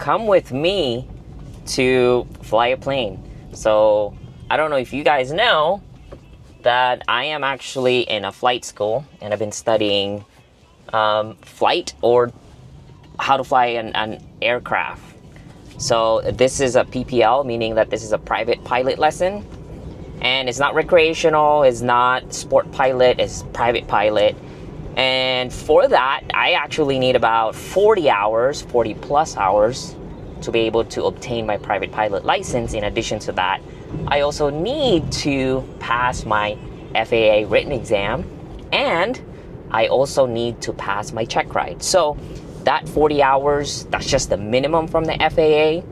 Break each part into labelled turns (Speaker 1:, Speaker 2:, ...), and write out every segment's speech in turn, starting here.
Speaker 1: come with me to fly a plane. So I don't know if you guys know that I am actually in a flight school, and I've been studying flight, or how to fly an aircraft. So this is a PPL, meaning that this is a private pilot lesson, and it's not recreational, it's not sport pilot, it's private pilot. And for that, I actually need about 40 plus hours to be able to obtain my private pilot license. In addition to that, I also need to pass my FAA written exam, and I also need to pass my check ride. So that 40 hours, that's just the minimum from the FAA,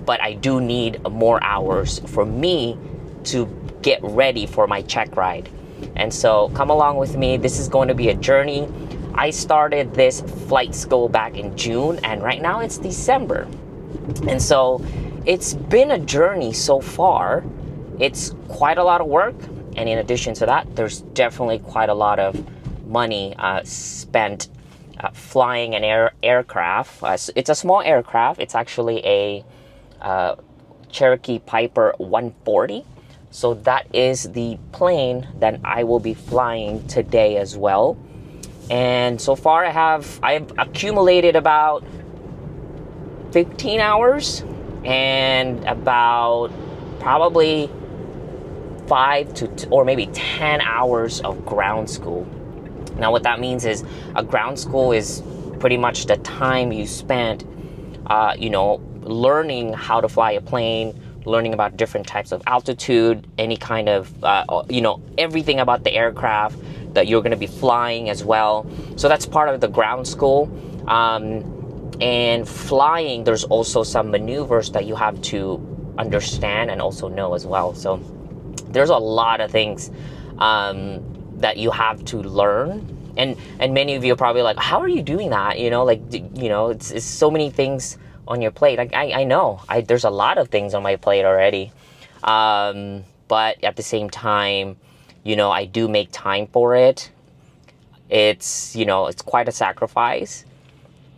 Speaker 1: but I do need more hours for me to get ready for my check ride. And so come along with me. This is going to be a journey. I started this flight school back in June, and right now it's December. And so it's been a journey so far. It's quite a lot of work, and in addition to that, there's definitely quite a lot of money spent flying an aircraft. It's a small aircraft. It's actually a Cherokee Piper 140. So that is the plane that I will be flying today as well. And so far I've accumulated about 15 hours and about probably 5 to or maybe 10 hours of ground school. Now what that means is a ground school is pretty much the time you spent learning how to fly a plane, learning about different types of altitude, any kind of everything about the aircraft that you're going to be flying as well. So that's part of the ground school. And flying, there's also some maneuvers that you have to understand and also know as well. So there's a lot of things that you have to learn, and many of you are probably like, how are you doing that? It's so many things on your plate. I know there's a lot of things on my plate already, but at the same time, I do make time for it. It's quite a sacrifice,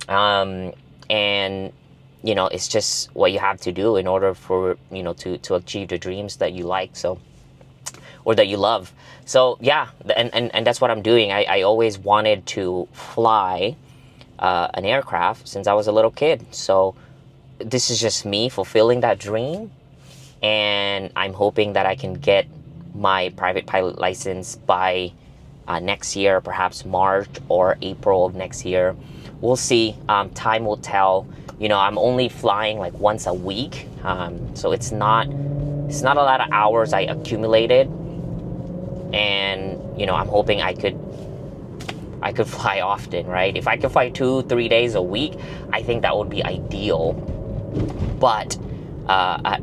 Speaker 1: and it's just what you have to do in order for to achieve the dreams that you like, or that you love. So yeah, and that's what I'm doing. I always wanted to fly an aircraft since I was a little kid. So this is just me fulfilling that dream, and I'm hoping that I can get my private pilot license by next year, perhaps March or April of next year. We'll see. Time will tell. I'm only flying like once a week, so it's not a lot of hours I accumulated, and I'm hoping I could fly often, right? If I could fly 2-3 days a week, I think that would be ideal. But at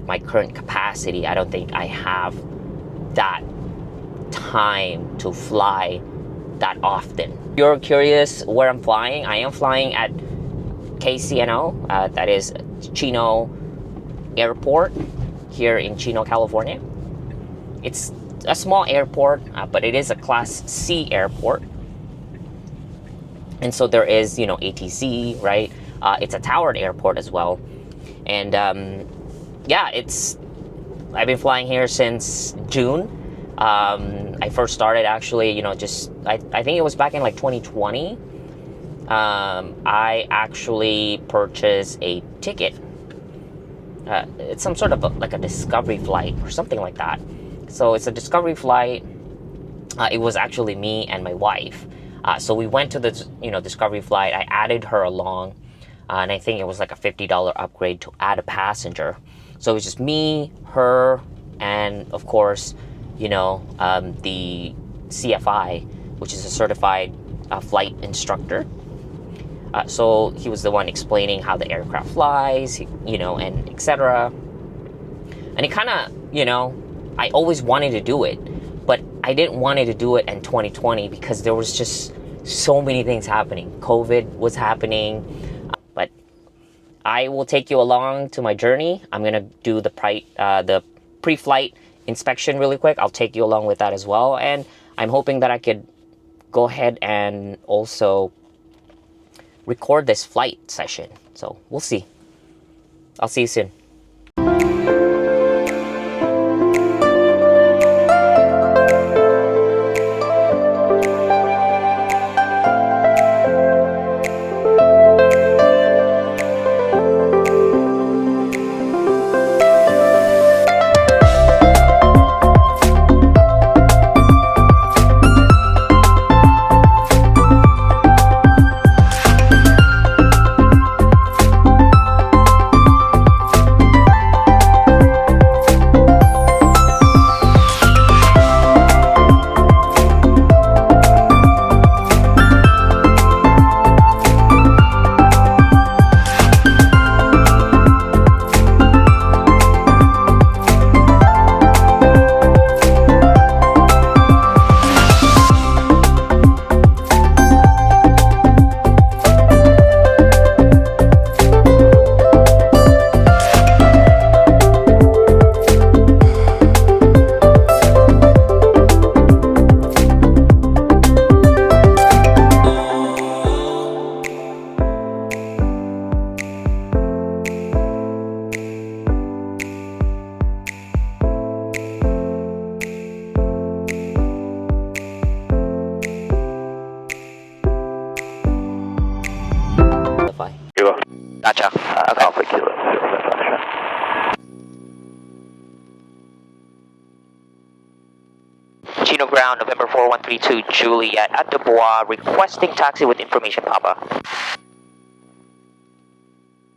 Speaker 1: my current capacity, I don't think I have that time to fly that often. If you're curious where I'm flying, I am flying at KCNO, that is Chino Airport here in Chino, California. It's a small airport, but it is a Class C airport. And so there is, ATC, right? It's a towered airport as well. And I've been flying here since June. I first started actually, I think it was back in like 2020. I actually purchased a ticket. It's some sort of like a discovery flight or something like that. So it's a discovery flight. It was actually me and my wife. So we went to the discovery flight. I added her along, and I think it was like a $50 upgrade to add a passenger. So it was just me, her, and of course, the CFI, which is a certified flight instructor. So he was the one explaining how the aircraft flies, and etc. And it kind of, I always wanted to do it, but I didn't want to do it in 2020 because there was just so many things happening. COVID was happening, but I will take you along to my journey. I'm gonna do the pre-flight inspection really quick. I'll take you along with that as well, and I'm hoping that I could go ahead and also record this flight session. So we'll see. I'll see you soon.
Speaker 2: Kilo.
Speaker 1: Gotcha. Okay.
Speaker 2: Alpha Kilo.
Speaker 1: Chino ground, November 4132, Juliet at the Bois, requesting taxi with information, Papa.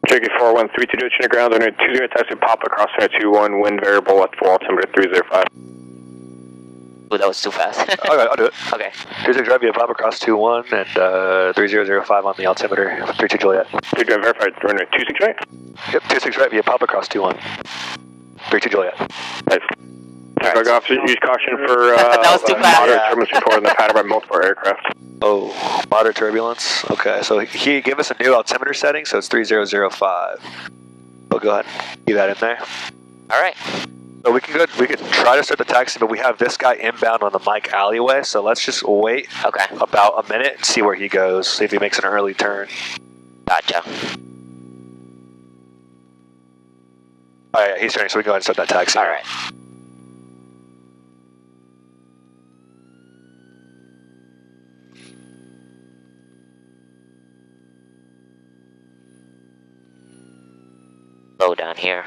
Speaker 2: Cherokee 4132, Chino ground, under 20 taxi Papa, cross 21, wind variable at full altimeter 305.
Speaker 1: Ooh, that was too fast.
Speaker 3: Okay, I'll do it.
Speaker 1: Okay.
Speaker 3: 26 right via Papa cross 21 and 3005 on the altimeter, 32 Juliet.
Speaker 2: Take that verified, runway 26 right?
Speaker 3: Yep, 26 right via Papa cross 21, 32 Juliet.
Speaker 2: Nice. Takeoff officer, use caution for
Speaker 1: That was too fast.
Speaker 2: moderate turbulence report in the pattern by multiple aircraft.
Speaker 3: Oh, moderate turbulence. Okay, so he gave us a new altimeter setting, so it's 3005. So go ahead, keep that in there.
Speaker 1: All right.
Speaker 3: So we can try to start the taxi, but we have this guy inbound on the Mike alleyway, so let's just wait
Speaker 1: Okay.
Speaker 3: about a minute and see where he goes, see if he makes an early turn.
Speaker 1: Gotcha.
Speaker 3: Oh yeah, he's turning, so we can go ahead and start that taxi.
Speaker 1: All right. Low down here.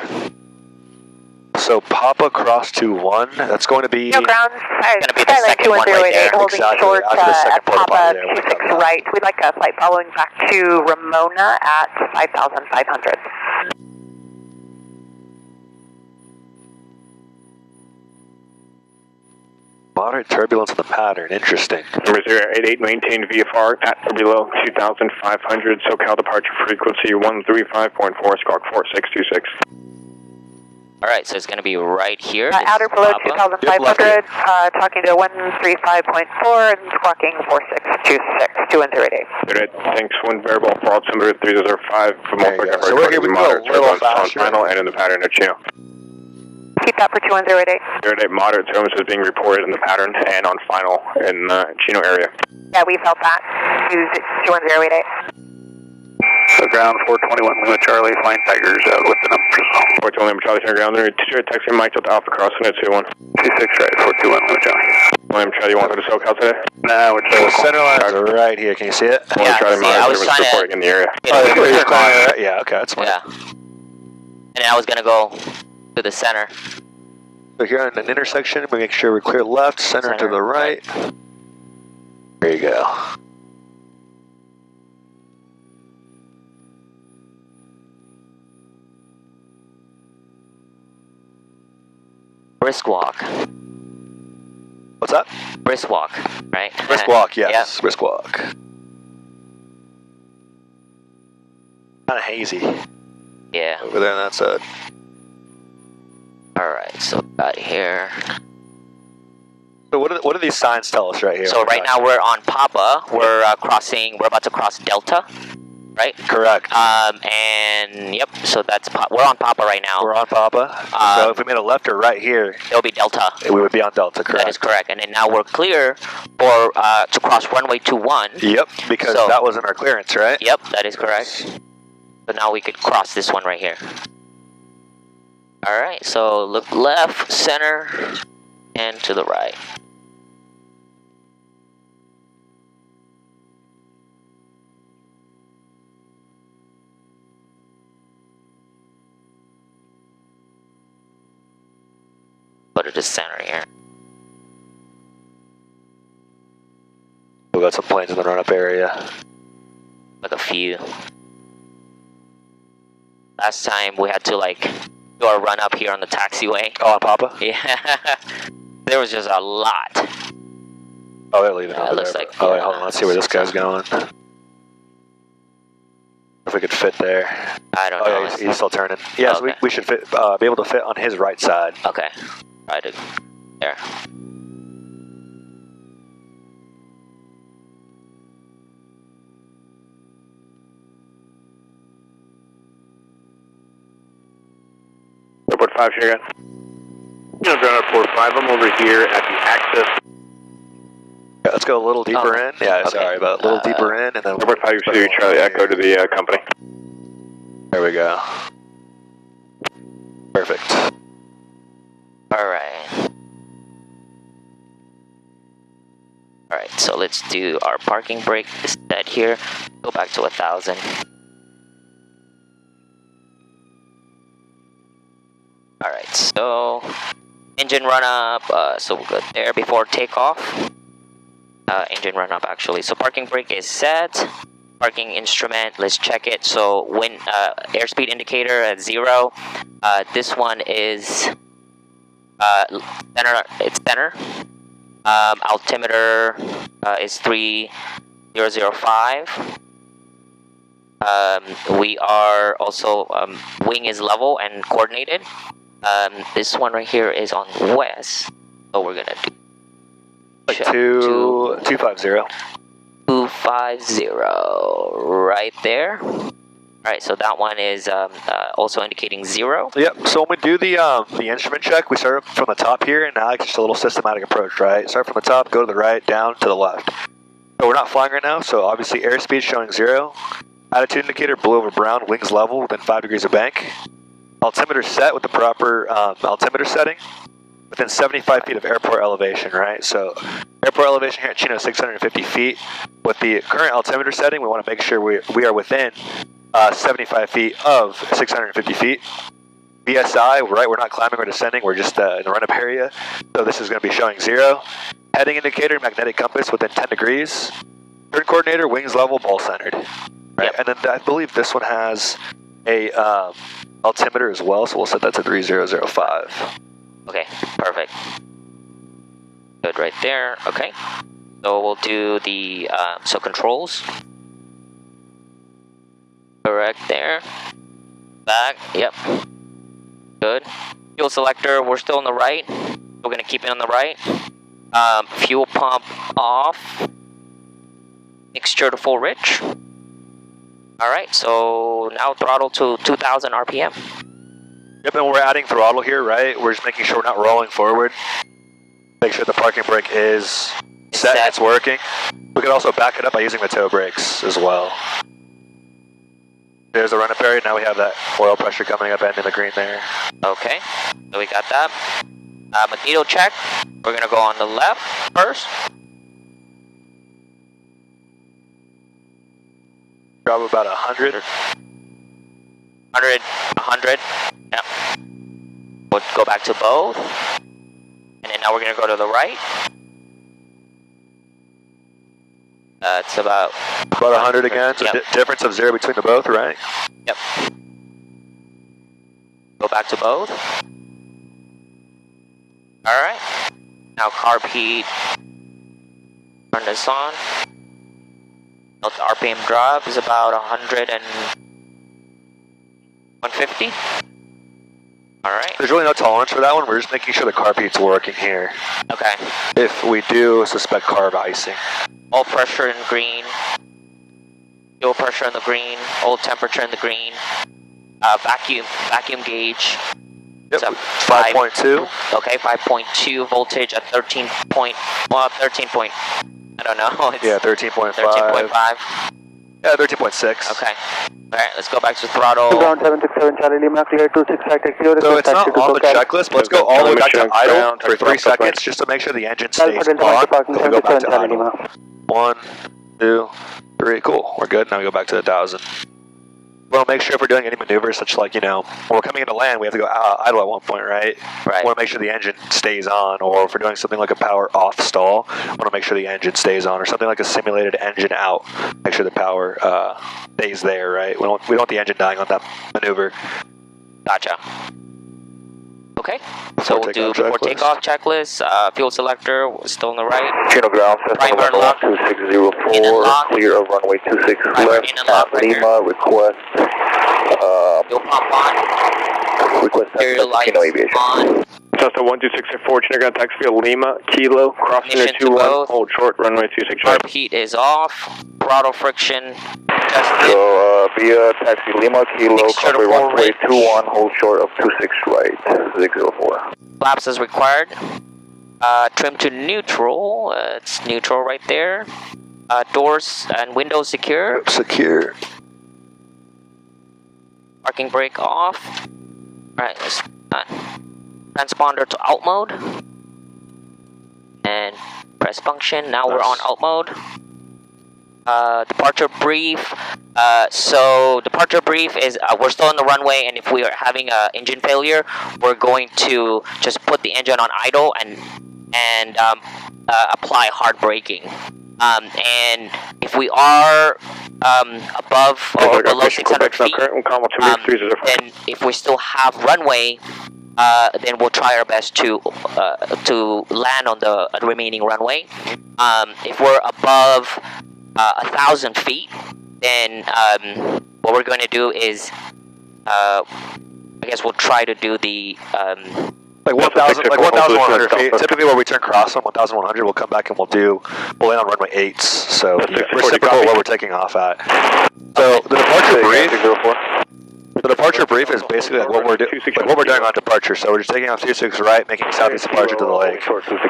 Speaker 3: So Papa cross 21, that's going to be...
Speaker 4: No ground.
Speaker 1: Gonna be the second one right there.
Speaker 4: Holding
Speaker 3: Exactly,
Speaker 4: short
Speaker 3: after the second
Speaker 4: at
Speaker 3: porta
Speaker 4: Papa
Speaker 3: potty there, we'll
Speaker 4: 26
Speaker 3: come
Speaker 4: right. We'd like a flight following back to Ramona at 5,500.
Speaker 3: Moderate turbulence in the pattern, interesting.
Speaker 2: Number 088, maintain VFR at or below 2,500, SoCal departure frequency 135.4, squawk 4626.
Speaker 1: All right, so it's going to be right here.
Speaker 4: Outer below
Speaker 1: Papa.
Speaker 4: 2,500, talking to 135.4 and squawking 4626, 2108.
Speaker 2: Alright, thanks. Wind variable for altimeter 305 for
Speaker 3: There you
Speaker 2: multiple
Speaker 3: go. So we're here, we can go a little
Speaker 2: turbulence on
Speaker 3: faster.
Speaker 2: final and in the pattern at Chino.
Speaker 4: Keep that for 2108.
Speaker 2: 08, moderate turbulence is being reported in the pattern and on final in the Chino area.
Speaker 4: Yeah, we felt that. Use 2108.
Speaker 2: So ground 421 Lima Charlie, flying Tigers with the number. 421 Lima Charlie, center ground, there 2 taxi Mike Delta Alpha crossing at 21. 26 right, 421 Lima Charlie. Lima Charlie, you want to go to SoCal today? Nah, we're
Speaker 3: So the center line is right here, can you see it?
Speaker 1: Yeah,
Speaker 2: Charlie,
Speaker 1: I was
Speaker 2: moderate
Speaker 1: trying to-
Speaker 2: reporting in the area.
Speaker 3: Yeah, okay, that's fine.
Speaker 1: Yeah. And then I was going to go to the center.
Speaker 3: So here in an intersection, we make sure we clear left, center to
Speaker 1: Center,
Speaker 3: the right. There you go.
Speaker 1: Brisk walk.
Speaker 3: What's that?
Speaker 1: Brisk walk, right?
Speaker 3: Brisk walk, yes.
Speaker 1: Yep.
Speaker 3: Brisk walk. Kind of hazy
Speaker 1: Yeah.
Speaker 3: over there on that side.
Speaker 1: All right, so got here.
Speaker 3: So what do these signs tell us right here?
Speaker 1: So right now we're on Papa. We're we're about to cross Delta, right?
Speaker 3: Correct.
Speaker 1: And yep, so we're on Papa right now.
Speaker 3: We're on Papa. So if we made a left or right here,
Speaker 1: It'll be Delta.
Speaker 3: we would be on Delta, correct?
Speaker 1: That is correct. And then now we're clear for to cross runway 21.
Speaker 3: Yep, because
Speaker 1: So-
Speaker 3: that wasn't our clearance, right?
Speaker 1: Yep, that is correct. So now we could cross this one right here. Alright, so look left, center, and to the right. Go to the center here.
Speaker 3: We got some planes in the run-up area.
Speaker 1: Like a few. Last time we had to like do our run up here on the taxiway.
Speaker 3: Oh, on Papa?
Speaker 1: Yeah. There was just a lot.
Speaker 3: Oh, they're leaving
Speaker 1: Yeah,
Speaker 3: over
Speaker 1: it looks
Speaker 3: there.
Speaker 1: like-
Speaker 3: Oh, wait, hold on. Let's see where this guy's going. If we could fit there.
Speaker 1: I don't
Speaker 3: Oh,
Speaker 1: know.
Speaker 3: yeah, he's still turning. Yeah, so
Speaker 1: Okay.
Speaker 3: we should fit, be able to fit on his right side.
Speaker 1: Okay. Try to there.
Speaker 2: Airport 5, share again. Ground Airport 5, I'm over here at the access.
Speaker 3: Yeah, let's go a little deeper
Speaker 1: Oh,
Speaker 3: in. Yeah,
Speaker 1: okay.
Speaker 3: sorry, but a little deeper in, and then
Speaker 2: Airport 5, you Charlie Echo to the company.
Speaker 3: there we go. Perfect.
Speaker 1: Alright. Alright, so let's do our parking brake set here. Go back to 1,000. Alright, so engine run up, so we'll go there before takeoff. Engine run up actually. So parking brake is set. Parking instrument, let's check it. So when airspeed indicator at 0, this one is center. It's center. Altimeter is 3005. We are also wing is level and coordinated. This one right here is on west, so we're gonna do
Speaker 3: Like 250.
Speaker 1: 250 right there. Alright, so that one is also indicating 0.
Speaker 3: Yep. So when we do the instrument check, we start from the top here, and now it's just a little systematic approach, right? Start from the top, go to the right, down to the left. So we're not flying right now, so obviously airspeed showing 0. Attitude indicator blue over brown, wings level within 5 degrees of bank. Altimeter set with the proper altimeter setting within 75 feet of airport elevation, right? So airport elevation here at Chino 650 feet. With the current altimeter setting, we want to make sure we are within 75 feet of 650 feet. VSI, right, we're not climbing or descending, we're just in the run-up area. So this is going to be showing 0. Heading indicator, magnetic compass within 10 degrees. Turn coordinator, wings level, ball centered. Right,
Speaker 1: Yep.
Speaker 3: and then I believe this one has a altimeter as well, so we'll set that to 3005.
Speaker 1: Okay, perfect. Good right there. Okay, so we'll do the so controls. Correct there. Back. Yep. Good. Fuel selector. We're still on the right. We're gonna keep it on the right. Fuel pump off. Mixture to full rich. All right. So now throttle to 2,000 RPM.
Speaker 3: Yep, and we're adding throttle here, right? We're just making sure we're not rolling forward. Make sure the parking brake is set and it's working. We can also back it up by using the toe brakes as well. There's the run-up area. Now we have that oil pressure coming up and in the green there.
Speaker 1: Okay, so we got that. Magneto check. We're gonna go on the left first.
Speaker 3: Drop about 100.
Speaker 1: 100. Yep. We'll go back to both. And then now we're gonna go to the right. It's about
Speaker 3: 100 again. So
Speaker 1: Yep.
Speaker 3: difference of 0 between the both, right?
Speaker 1: Yep. Go back to both. Alright. Now carb heat. Turn this on. Note the RPM drop is about 100 and 150. Alright.
Speaker 3: There's really no tolerance for that one. We're just making sure the carb heat's working here.
Speaker 1: Okay.
Speaker 3: If we do suspect carb icing.
Speaker 1: All pressure in green. Fuel pressure in the green. All temperature in the green. Vacuum gauge.
Speaker 3: Yep,
Speaker 1: So
Speaker 3: 5.2.
Speaker 1: Okay, 5.2 voltage at 13 point. Well, 13 point. I don't know. It's
Speaker 3: Yeah, 13.5.
Speaker 1: 13.5.
Speaker 3: Yeah, 13.6.
Speaker 1: Okay. Alright, let's go back to throttle.
Speaker 5: Ground 767 Charlie Lima, clear 26 right taxi.
Speaker 3: So it's not on the checklist, but let's go all the way back to idle for 3 seconds just to make sure the engine stays on. We'll go back to idle. 1, 2, 3, cool. We're good. Now we go back to 1,000. We'll make sure if we're doing any maneuvers, such like, you know, when we're coming into land, we have to go idle at one point, right?
Speaker 1: Right.
Speaker 3: We want to make sure the engine stays on, or if we're doing something like a power off stall, we want to make sure the engine stays on, or something like a simulated engine out. Make sure the power stays there, right? We don't want the engine dying on that maneuver.
Speaker 1: Gotcha. Okay, so we'll do before takeoff checklist, fuel selector, still on the right.
Speaker 2: Channel ground,
Speaker 1: Primer lock.
Speaker 2: 2604, clear of runway 26 left, at Lima, request,
Speaker 1: Fuel pump on.
Speaker 2: request
Speaker 1: Stereo lights
Speaker 2: aviation.
Speaker 1: on.
Speaker 2: Delta 12664, channel ground, taxi field Lima, Kilo, crossing
Speaker 1: Ignition to
Speaker 2: 21,
Speaker 1: both.
Speaker 2: hold short, runway 26 right.
Speaker 1: Carb heat is off. Throttle friction tested.
Speaker 2: So, via taxi Lima, Kilo,
Speaker 1: Mixture to
Speaker 2: runway
Speaker 1: full range.
Speaker 2: 21, hold short of 26 right, 604.
Speaker 1: Flaps as required. Trim to neutral. It's neutral right there. Doors and windows secure.
Speaker 3: Secure.
Speaker 1: Parking brake off. Alright, let's transponder to alt mode. And press function. Now we're on alt mode. Departure brief. So departure brief is we're still on the runway, and if we are having a engine failure, we're going to just put the engine on idle and apply hard braking. And if we are above or below 600 feet, then if we still have runway, then we'll try our best to land on the remaining runway. If we're above 1,000 feet, then what we're going to do is, I guess we'll try to do the
Speaker 3: like 1,100 feet. Typically, when we turn cross on 1,100, we'll come back and we'll land on runway 8s. So reciprocal where we're taking off at. So the departure brief. The departure brief is basically like what we're doing on departure. So we're just taking off 26 right, making a southeast departure to the lake.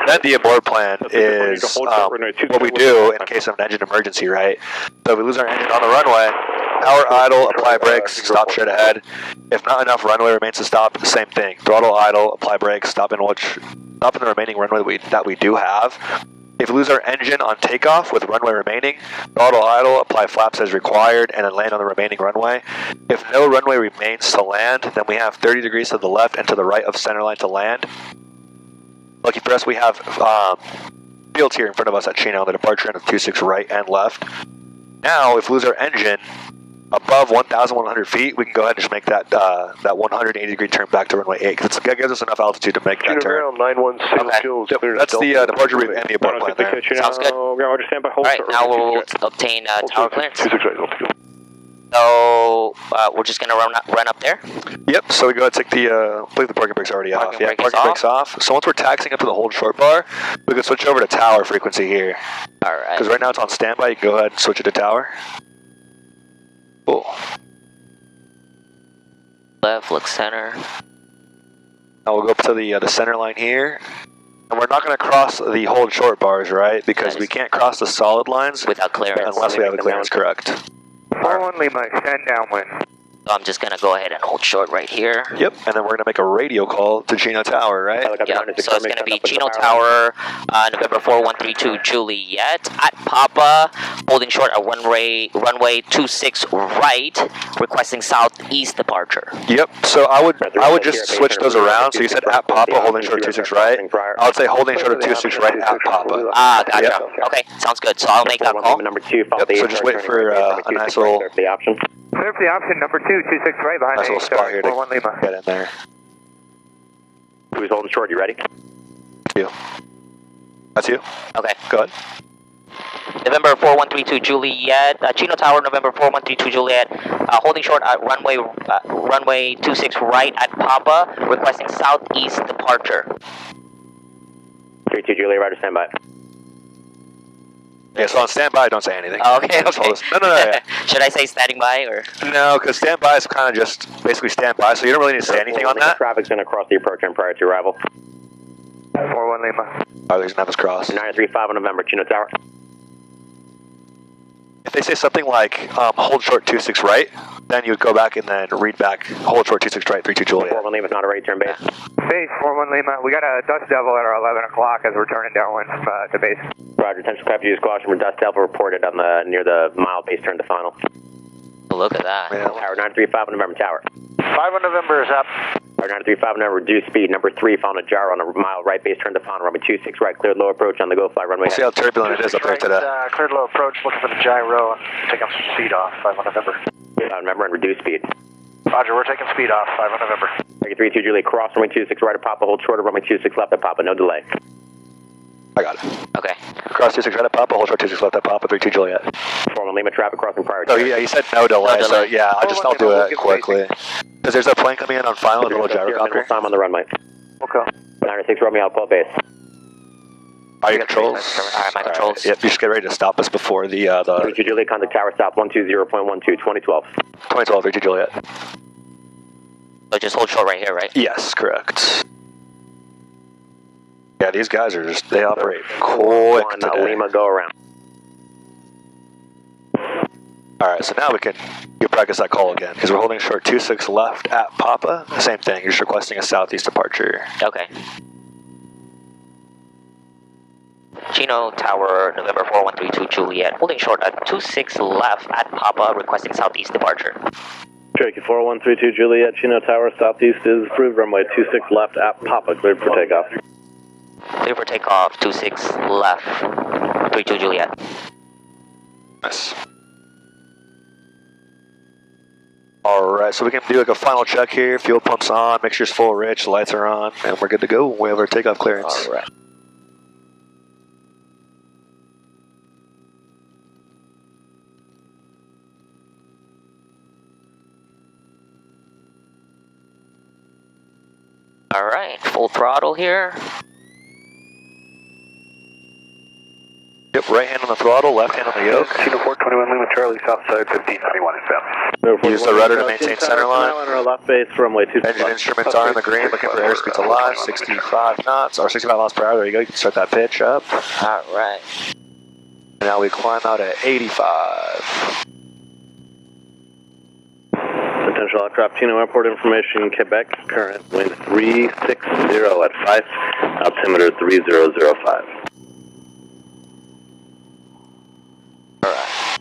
Speaker 3: Then the abort plan is what we do in case of an engine emergency, right? So if we lose our engine on the runway, power idle, apply brakes, stop straight ahead. If not enough runway remains to stop, same thing. Throttle idle, apply brakes, stop in the remaining runway that we do have. If we lose our engine on takeoff with runway remaining, throttle idle, apply flaps as required, and then land on the remaining runway. If no runway remains to land, then we have 30 degrees to the left and to the right of centerline to land. Lucky for us, we have fields here in front of us at Chino on the departure end of 26 right and left. Now, if we lose our engine above 1,100 feet, we can go ahead and just make that 180 degree turn back to runway 8, because it gives us enough altitude to make that turn.
Speaker 2: 916
Speaker 3: Yep, that's the departure brief and the abort plan there.
Speaker 1: Sounds good. Alright, now we'll obtain tower clearance. So we're just gonna run up there.
Speaker 3: Yep. So we go ahead and take I believe the parking brake's already off.
Speaker 1: Parking brake is
Speaker 3: parking brake's off. So once we're taxiing up to the hold short bar, we can switch over to tower frequency here.
Speaker 1: All right.
Speaker 3: Because right now it's on standby. You can go ahead and switch it to tower. Cool.
Speaker 1: Left, look center.
Speaker 3: Now we'll go up to the center line here. And we're not going to cross the hold short bars, right? Because we can't cross the solid lines
Speaker 1: without clearance.
Speaker 3: Unless we have the clearance correct.
Speaker 2: 41 Lima, extend downwind.
Speaker 1: So I'm just going to go ahead and hold short right here.
Speaker 3: Yep, and then we're going to make a radio call to Chino Tower, right?
Speaker 1: Yep, so it's going to be Chino Tower, November 4132 Juliet, at Papa, holding short at runway 26 right, requesting southeast departure.
Speaker 3: Yep, so I would just switch those around. So you said at Papa, holding short 26 right. I would say holding short at 26 right at Papa.
Speaker 1: Ah, gotcha. Yep. Okay, sounds good. So I'll make that call.
Speaker 3: Yep, so just wait for a nice little...
Speaker 2: Clear for the option, number 2, 26 right behind
Speaker 3: nice little spot here to
Speaker 2: 41 Lima.
Speaker 3: get in there.
Speaker 2: Who's holding short? You ready?
Speaker 3: You. That's you?
Speaker 1: Okay.
Speaker 3: Go ahead.
Speaker 1: November 4132 Juliet, Chino Tower, November 4132 Juliet, holding short at runway 26 right at Papa, requesting southeast departure.
Speaker 2: 32 Juliet, right to stand by.
Speaker 3: Yeah, so on standby, don't say anything.
Speaker 1: Oh, okay,
Speaker 3: Just
Speaker 1: okay.
Speaker 3: hold us. No. Yeah.
Speaker 1: Should I say standing by or?
Speaker 3: No, because standby is kind of just basically standby, so you don't really need to say anything on that.
Speaker 2: Traffic's going to cross the approach end prior to arrival. 41 Lima.
Speaker 3: Oh, there's an Nevis cross.
Speaker 2: 935 on November, Chino Tower.
Speaker 3: If they say something like hold short 26 right, then you would go back and then read back hold short 26 right 32 Juliet.
Speaker 2: 4-1 Lima, not a ready turn base.
Speaker 6: Base 4-1 Lima, we got a dust devil at our 11 o'clock as we're turning downwind from to base.
Speaker 2: Roger, attention craft use caution for dust devil reported on the near the mile base turn to final.
Speaker 1: Look at that.
Speaker 3: Yeah.
Speaker 2: Tower 935 on November tower.
Speaker 6: 5 on November is up.
Speaker 2: Tower 935 on reduced speed. Number 3 found a jar on a mile right base turn to final. Runway 26 right, cleared low approach on the go fly runway.
Speaker 3: We'll see how turbulent it is up there today.
Speaker 6: Cleared low approach, looking for the gyro and taking some speed off. 5 on November.
Speaker 2: 5 on November and reduced speed.
Speaker 6: Roger, we're taking speed off. 5 on November.
Speaker 2: 32 Juliet cross runway 26 right at Papa. Hold short of runway 26 left at Papa. No delay.
Speaker 3: I got it.
Speaker 1: Okay.
Speaker 3: Cross 26 right at Papa, hold short 26 left at Papa, 32 Juliet.
Speaker 2: 4-1 Lima traffic crossing prior.
Speaker 3: Oh yeah, you said no delay,
Speaker 1: No
Speaker 3: so
Speaker 1: delay.
Speaker 3: yeah, I'll do it quickly. Because there's a plane coming in on final with a little gyrocopter.
Speaker 2: Time on the runway.
Speaker 6: Okay.
Speaker 2: 906 Romeo, I'll call base.
Speaker 3: Are your controls?
Speaker 1: Alright, my controls.
Speaker 3: Yep, you just get ready to stop us before the
Speaker 2: 32 Juliet, contact tower south 120.12, 2012.
Speaker 3: 2012 32 Juliet.
Speaker 1: So just hold short right here, right?
Speaker 3: Yes, correct. Yeah, these guys are just, they operate quick today.
Speaker 2: Lima, go around.
Speaker 3: Alright, so now we can practice that call again, because we're holding short 26 left at Papa. Same thing, you're just requesting a southeast departure.
Speaker 1: Okay. Chino Tower, November 4132 Juliet, holding short at 26 left at Papa, requesting southeast departure.
Speaker 2: Cherokee 4132 Juliet, Chino Tower, southeast is approved, runway 26 left at Papa, cleared for takeoff.
Speaker 1: Clear for takeoff, 26 left, 32 Juliet.
Speaker 3: Nice. Alright, so we can do like a final check here. Fuel pump's on, mixture's full rich, lights are on, and we're good to go. We have our takeoff clearance.
Speaker 1: Alright. Alright, full throttle here.
Speaker 3: Yep, right hand on the throttle, left hand on the yoke.
Speaker 6: Chino 421 Lima Charlie, south side 1591 inbound.
Speaker 3: Use the rudder to maintain center line.
Speaker 2: Left base, runway 26
Speaker 3: Engine instruments are in the green, looking for airspeeds alive, 65 knots, or 65 miles per hour. There you go, you can start that pitch up.
Speaker 1: Alright.
Speaker 3: And now we climb out at 85.
Speaker 2: Potential aircraft, Chino Airport information, Quebec, current wind 360 at 5, altimeter 3005.
Speaker 1: Alright.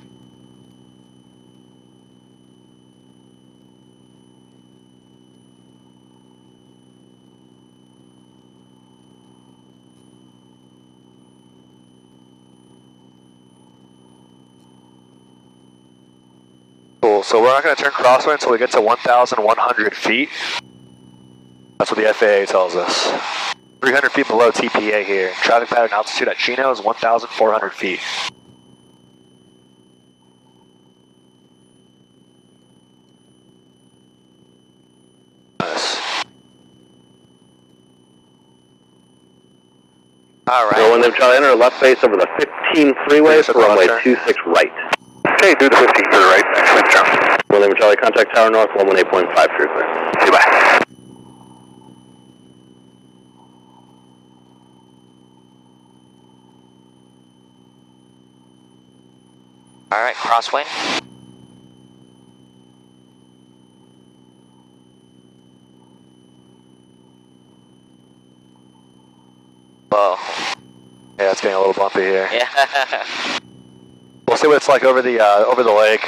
Speaker 3: Cool, so we're not going to turn crosswind until we get to 1,100 feet. That's what the FAA tells us. 300 feet below TPA here. Traffic pattern altitude at Chino is 1,400 feet. Nice.
Speaker 1: Alright.
Speaker 2: So when they try to enter left base over the 15 freeway for runway 26 right.
Speaker 6: Okay, do the 15 to the right. Excellent job.
Speaker 2: William Charlie, contact tower north 118.5 through clear.
Speaker 6: See you, bye.
Speaker 1: Alright, crosswind. Whoa.
Speaker 3: Yeah, it's getting a little bumpy here.
Speaker 1: Yeah.
Speaker 3: We'll see what it's like over the lake.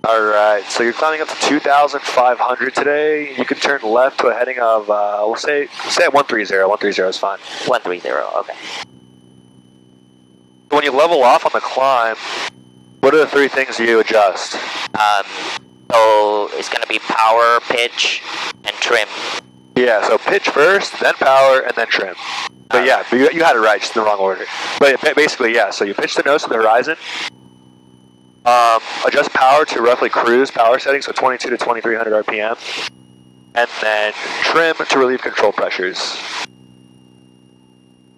Speaker 3: Alright, so you're climbing up to 2,500 today. You can turn left to a heading of, we'll say at 130. 130 is fine.
Speaker 1: 130, okay.
Speaker 3: When you level off on the climb, what are the three things you adjust?
Speaker 1: So it's gonna be power, pitch, and trim.
Speaker 3: Yeah, so pitch first, then power, and then trim. But yeah, you had it right, just in the wrong order. But basically, yeah, so you pitch the nose to the horizon, adjust power to roughly cruise power settings, so 22 to 2300 RPM, and then trim to relieve control pressures.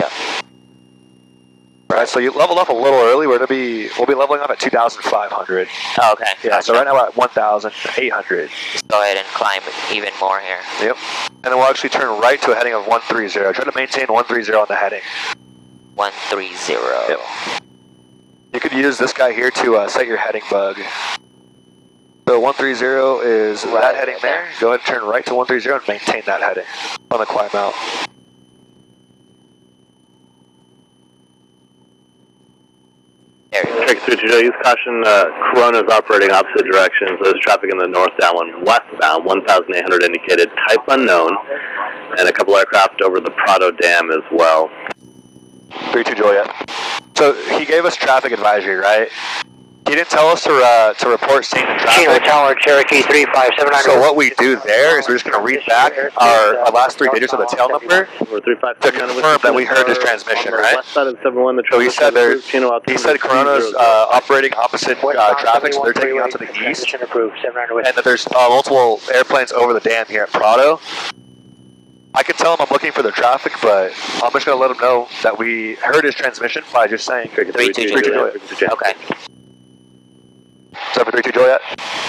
Speaker 3: Yeah. Right, so you leveled up a little early. We'll be leveling up at 2,500.
Speaker 1: Oh, okay.
Speaker 3: Yeah,
Speaker 1: Gotcha.
Speaker 3: so right now we're at 1,800.
Speaker 1: Let's go ahead and climb even more here.
Speaker 3: Yep. And then we'll actually turn right to a heading of 130. Try to maintain 130 on the heading.
Speaker 1: 130.
Speaker 3: Yep. You could use this guy here to set your heading bug. So 130 is that heading there. Go ahead and turn right to 130 and maintain that heading on the climb out.
Speaker 1: There you go.
Speaker 2: Check 320, use caution, Corona is operating opposite directions. There's traffic in the northbound one, westbound, 1,800 indicated, type unknown, and a couple aircraft over the Prado Dam as well.
Speaker 3: 32 Juliet. So he gave us traffic advisory, right? He didn't tell us to report seeing the traffic.
Speaker 5: Kilo Tower, Cherokee 35700.
Speaker 3: So what we do there is we're just going to read back our last 3 digits of the tail number to confirm that we heard his transmission, right? So he said Corona's operating opposite traffic, so they're taking out to the east, and that there's multiple airplanes over the dam here at Prado. I could tell him I'm looking for the traffic, but I'm just going to let him know that we heard his transmission by just saying
Speaker 1: 32 Juliet. Okay.
Speaker 3: 732 Juliet.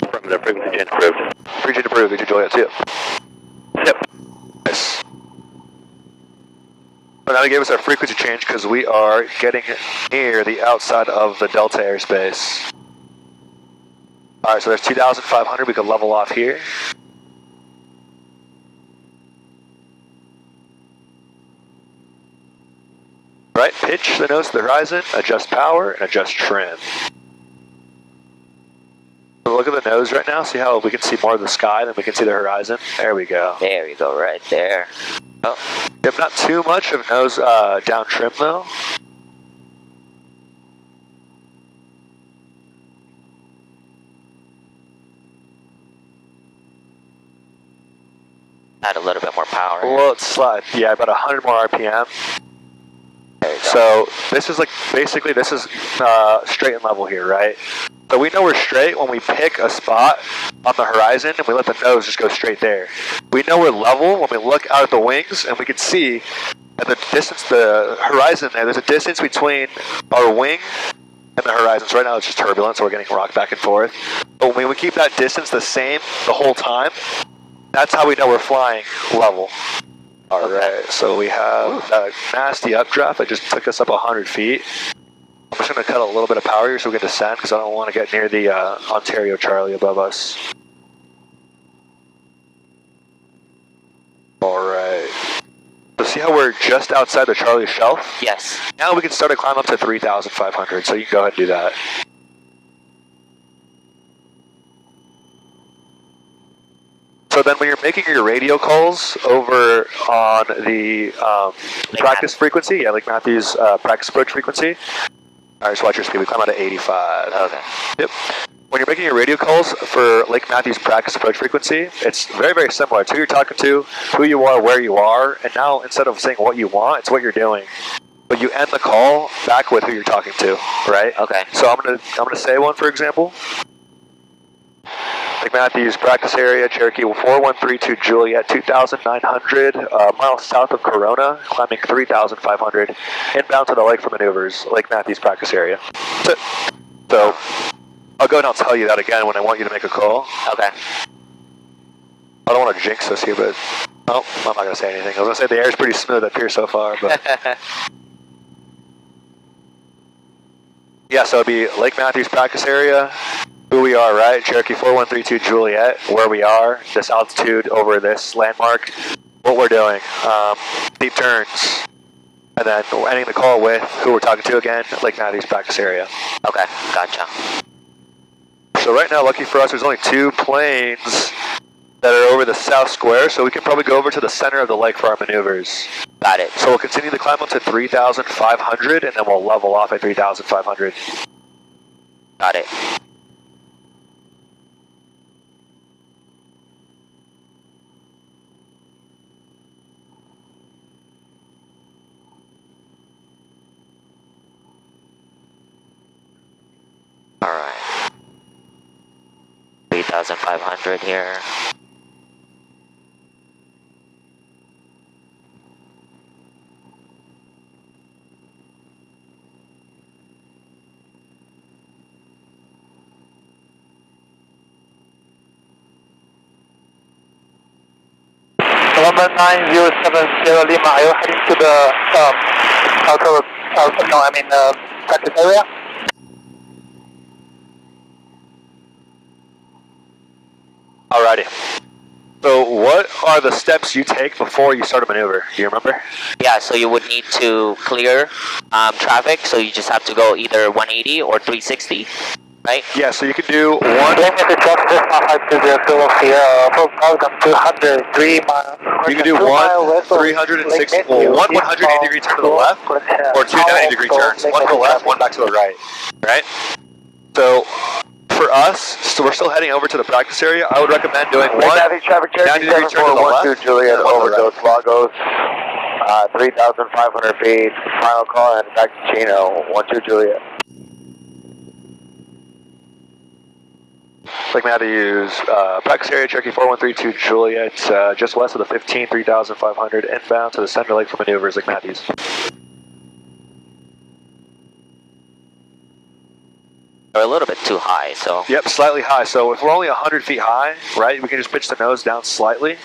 Speaker 2: Affirmative, frequency change approved.
Speaker 3: Frequency approved, 32 Juliet, see you.
Speaker 2: Yep.
Speaker 3: Nice. So now they gave us our frequency change because we are getting near the outside of the Delta airspace. Alright, so there's 2,500, we could level off here. Right, pitch the nose to the horizon, adjust power, and adjust trim. So look at the nose right now, see how we can see more of the sky than we can see the horizon? There we go.
Speaker 1: There you go, right there. Oh.
Speaker 3: If not too much of nose down trim though.
Speaker 1: Add a little bit more power.
Speaker 3: Well, it's yeah, about 100 more RPM. So this is like, basically this is straight and level here, right? So we know we're straight when we pick a spot on the horizon and we let the nose just go straight there. We know we're level when we look out at the wings and we can see at the distance, the horizon there's a distance between our wing and the horizon. So right now it's just turbulence, so we're getting rocked back and forth. But when we keep that distance the same the whole time, that's how we know we're flying level. Alright, so we have that nasty updraft that just took us up 100 feet. I'm just going to cut a little bit of power here so we can descend because I don't want to get near the Ontario Charlie above us. Alright. So see how we're just outside the Charlie shelf?
Speaker 1: Yes.
Speaker 3: Now we can start to climb up to 3,500, so you can go ahead and do that. So then when you're making your radio calls over on the practice frequency, yeah, like Matthew's practice approach frequency. Alright, so watch your speed, we climb out to 85.
Speaker 1: Okay.
Speaker 3: Yep. When you're making your radio calls for Lake Matthews practice approach frequency, it's very, very similar. It's who you're talking to, who you are, where you are, and now instead of saying what you want, it's what you're doing. But you end the call back with who you're talking to, right?
Speaker 1: Okay.
Speaker 3: So I'm gonna say one, for example. Lake Matthews practice area, Cherokee 4132 Juliet, 2,900 miles south of Corona, climbing 3,500, inbound to the lake for maneuvers, Lake Matthews practice area. So I'll go and I'll tell you that again when I want you to make a call.
Speaker 1: Okay.
Speaker 3: I don't want to jinx us here, but oh, I'm not going to say anything. I was going to say the air's pretty smooth up here so far, but yeah, so it'd be Lake Matthews practice area. Who we are, right? Cherokee 4132 Juliet, where we are, this altitude over this landmark, what we're doing, deep turns, and then ending the call with who we're talking to again, Lake Matthews practice area.
Speaker 1: Okay, gotcha.
Speaker 3: So right now, lucky for us, there's only 2 planes that are over the south square, so we can probably go over to the center of the lake for our maneuvers.
Speaker 1: Got it.
Speaker 3: So we'll continue to climb up to 3,500, and then we'll level off at 3,500.
Speaker 1: Got it. Alright. 3,500 here.
Speaker 5: November 9070 Lima, are you heading to the outer No, I mean practice area.
Speaker 3: Alrighty. So what are the steps you take before you start a maneuver? Do you remember?
Speaker 1: Yeah, so you would need to clear traffic, so you just have to go either 180 or 360, right?
Speaker 3: Yeah, so you can do one. You can do one 360, well, one 180 degree turn to the left, or two 90 degree turns. One to the left, one back to the right. Right? So for us, so we're still heading over to the practice area. I would recommend doing one 90 degree turn to the left.
Speaker 2: Juliet,
Speaker 3: and one to the
Speaker 2: overdose
Speaker 3: right.
Speaker 2: Lagos, 3,500 feet, final call, and back to Chino, 12 Juliet.
Speaker 3: Like how to use practice area Cherokee 4132 Juliet, just west of the 15, 3,500, inbound to the center lake for maneuvers, like Matthews.
Speaker 1: They're a little bit too high, so.
Speaker 3: Yep, slightly high. So if we're only 100 feet high, right, we can just pitch the nose down slightly.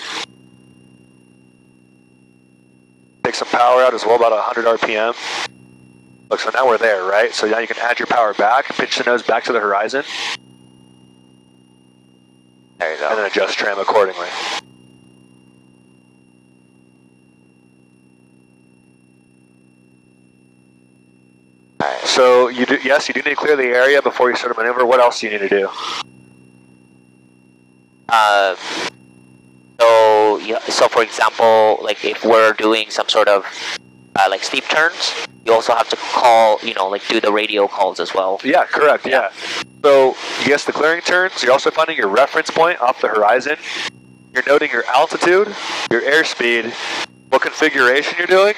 Speaker 3: Take some power out as well, about 100 RPM. Look, so now we're there, right? So now you can add your power back, pitch the nose back to the horizon.
Speaker 1: There you go.
Speaker 3: And then adjust trim accordingly.
Speaker 1: Alright.
Speaker 3: So you do, yes, you do need to clear the area before you start a maneuver. What else do you need to do?
Speaker 1: So for example, like if we're doing some sort of like steep turns, you also have to call, like do the radio calls as well.
Speaker 3: Yeah, correct, yeah. So, yes, the clearing turns, you're also finding your reference point off the horizon. You're noting your altitude, your airspeed, what configuration you're doing,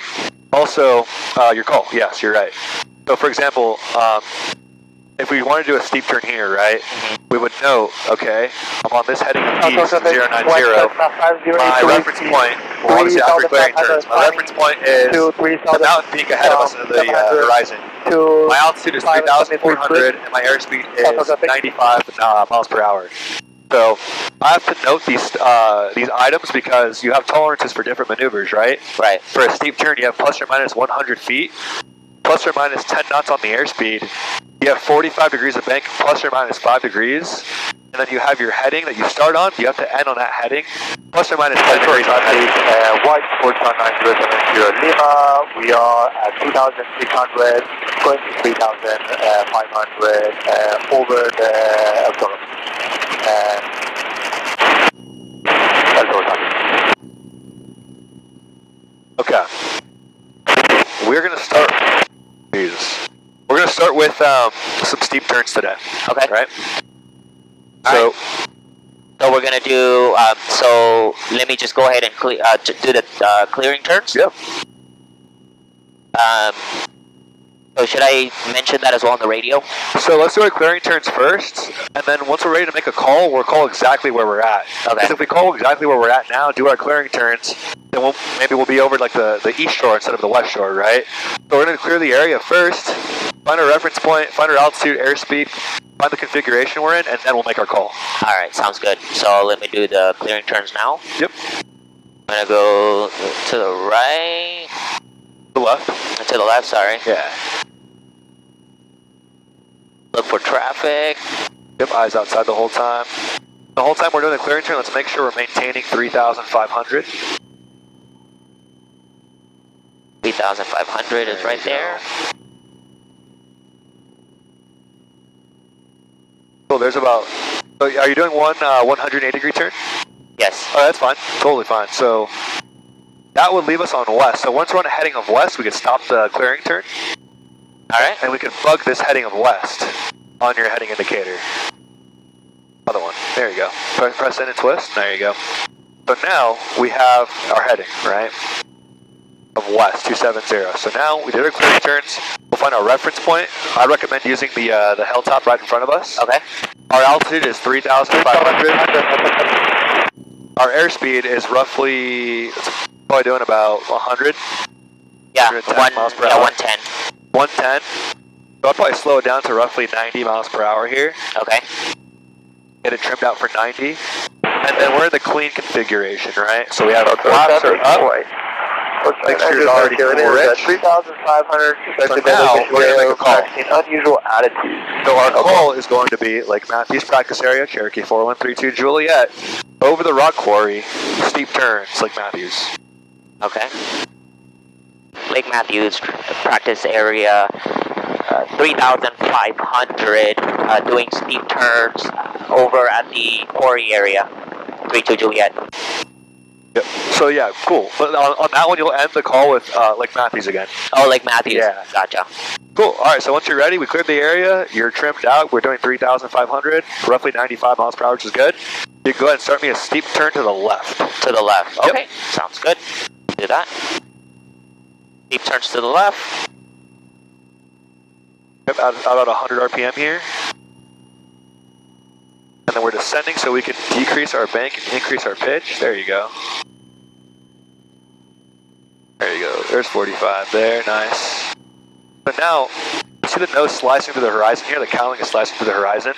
Speaker 3: also your call. Yes, you're right. So, for example, if we want to do a steep turn here, right, we would note, okay, I'm on this heading of east, 090. My reference point, well, obviously after clearing turns, my reference point is the mountain peak ahead of us in the horizon. My altitude is 3,400 and my airspeed is 95 miles per hour. So I have to note these items because you have tolerances for different maneuvers, right?
Speaker 1: Right.
Speaker 3: For a steep turn, you have plus or minus 100 feet, plus or minus 10 knots on the airspeed. You have 45 degrees of bank, plus or minus 5 degrees. And then you have your heading that you start on. You have to end on that heading, plus or minus 10 degrees on heading.
Speaker 2: White, 490 Lima, we are at 2,600, going to 3,500, over the Absalom.
Speaker 3: Okay. We're going to start. Jesus. We're going to start with some steep turns today.
Speaker 1: Okay.
Speaker 3: Right?
Speaker 1: So we're gonna do. So let me just go ahead and do the clearing turns.
Speaker 3: Yep.
Speaker 1: So should I mention that as well on the radio?
Speaker 3: So let's do our clearing turns first, and then once we're ready to make a call, we'll call exactly where we're at.
Speaker 1: Okay.
Speaker 3: Because if we call exactly where we're at now, do our clearing turns, then we'll be over like the east shore instead of the west shore, right? So we're gonna clear the area first, find our reference point, find our altitude, airspeed, find the configuration we're in, and then we'll make our call.
Speaker 1: All right, sounds good. So let me do the clearing turns now.
Speaker 3: Yep.
Speaker 1: I'm gonna go to the right.
Speaker 3: To the left.
Speaker 1: To the left, sorry.
Speaker 3: Yeah.
Speaker 1: Look for traffic.
Speaker 3: Yep, eyes outside the whole time. The whole time we're doing the clearing turn, let's make sure we're maintaining 3,500.
Speaker 1: 3,500 is right there.
Speaker 3: So there's about. So are you doing one 180 degree turn?
Speaker 1: Yes.
Speaker 3: Oh, that's fine. Totally fine. So that would leave us on west. So once we're on a heading of west, we can stop the clearing turn.
Speaker 1: All right.
Speaker 3: And we can bug this heading of west on your heading indicator. Other one. There you go. Press in and twist. There you go. So now we have our heading, right? Of west, 270. So now we did our clearing turns. We'll find our reference point. I recommend using the hilltop right in front of us.
Speaker 1: Okay.
Speaker 3: Our altitude is 3,500. Our airspeed is roughly, it's probably doing about 100.
Speaker 1: Yeah,
Speaker 3: 110 miles per hour.
Speaker 1: 110.
Speaker 3: 110. So I'll probably slow it down to roughly 90 miles per hour here.
Speaker 1: Okay.
Speaker 3: Get it trimmed out for 90. And then we're in the clean configuration, right? So we have our flaps are up. Make sure you're already full rich.
Speaker 5: 3,500.
Speaker 3: So now we're going to make a call.
Speaker 5: Unusual attitude.
Speaker 3: So our call is going to be Lake Matthews practice area, Cherokee 4132 Juliet, over the rock quarry, steep turns, Lake Matthews.
Speaker 1: Okay. Lake Matthews practice area, 3,500, doing steep turns over at the quarry area, 32 Juliet.
Speaker 3: Yep. So yeah, cool. But on that one, you'll end the call with Lake Matthews again.
Speaker 1: Oh, Lake Matthews.
Speaker 3: Yeah.
Speaker 1: Gotcha.
Speaker 3: Cool. All right. So once you're ready, we cleared the area. You're trimmed out. We're doing 3,500, roughly 95 miles per hour, which is good. You can go ahead and start me a steep turn to the left.
Speaker 1: To the left.
Speaker 3: Yep.
Speaker 1: Okay. Sounds good. Do that. Steep turns to the left.
Speaker 3: Yep. About 100 RPM here. And then we're descending so we can decrease our bank and increase our pitch. There you go. There you go. There's 45 there. Nice. But now, you see the nose slicing through the horizon here? The cowling is slicing through the horizon.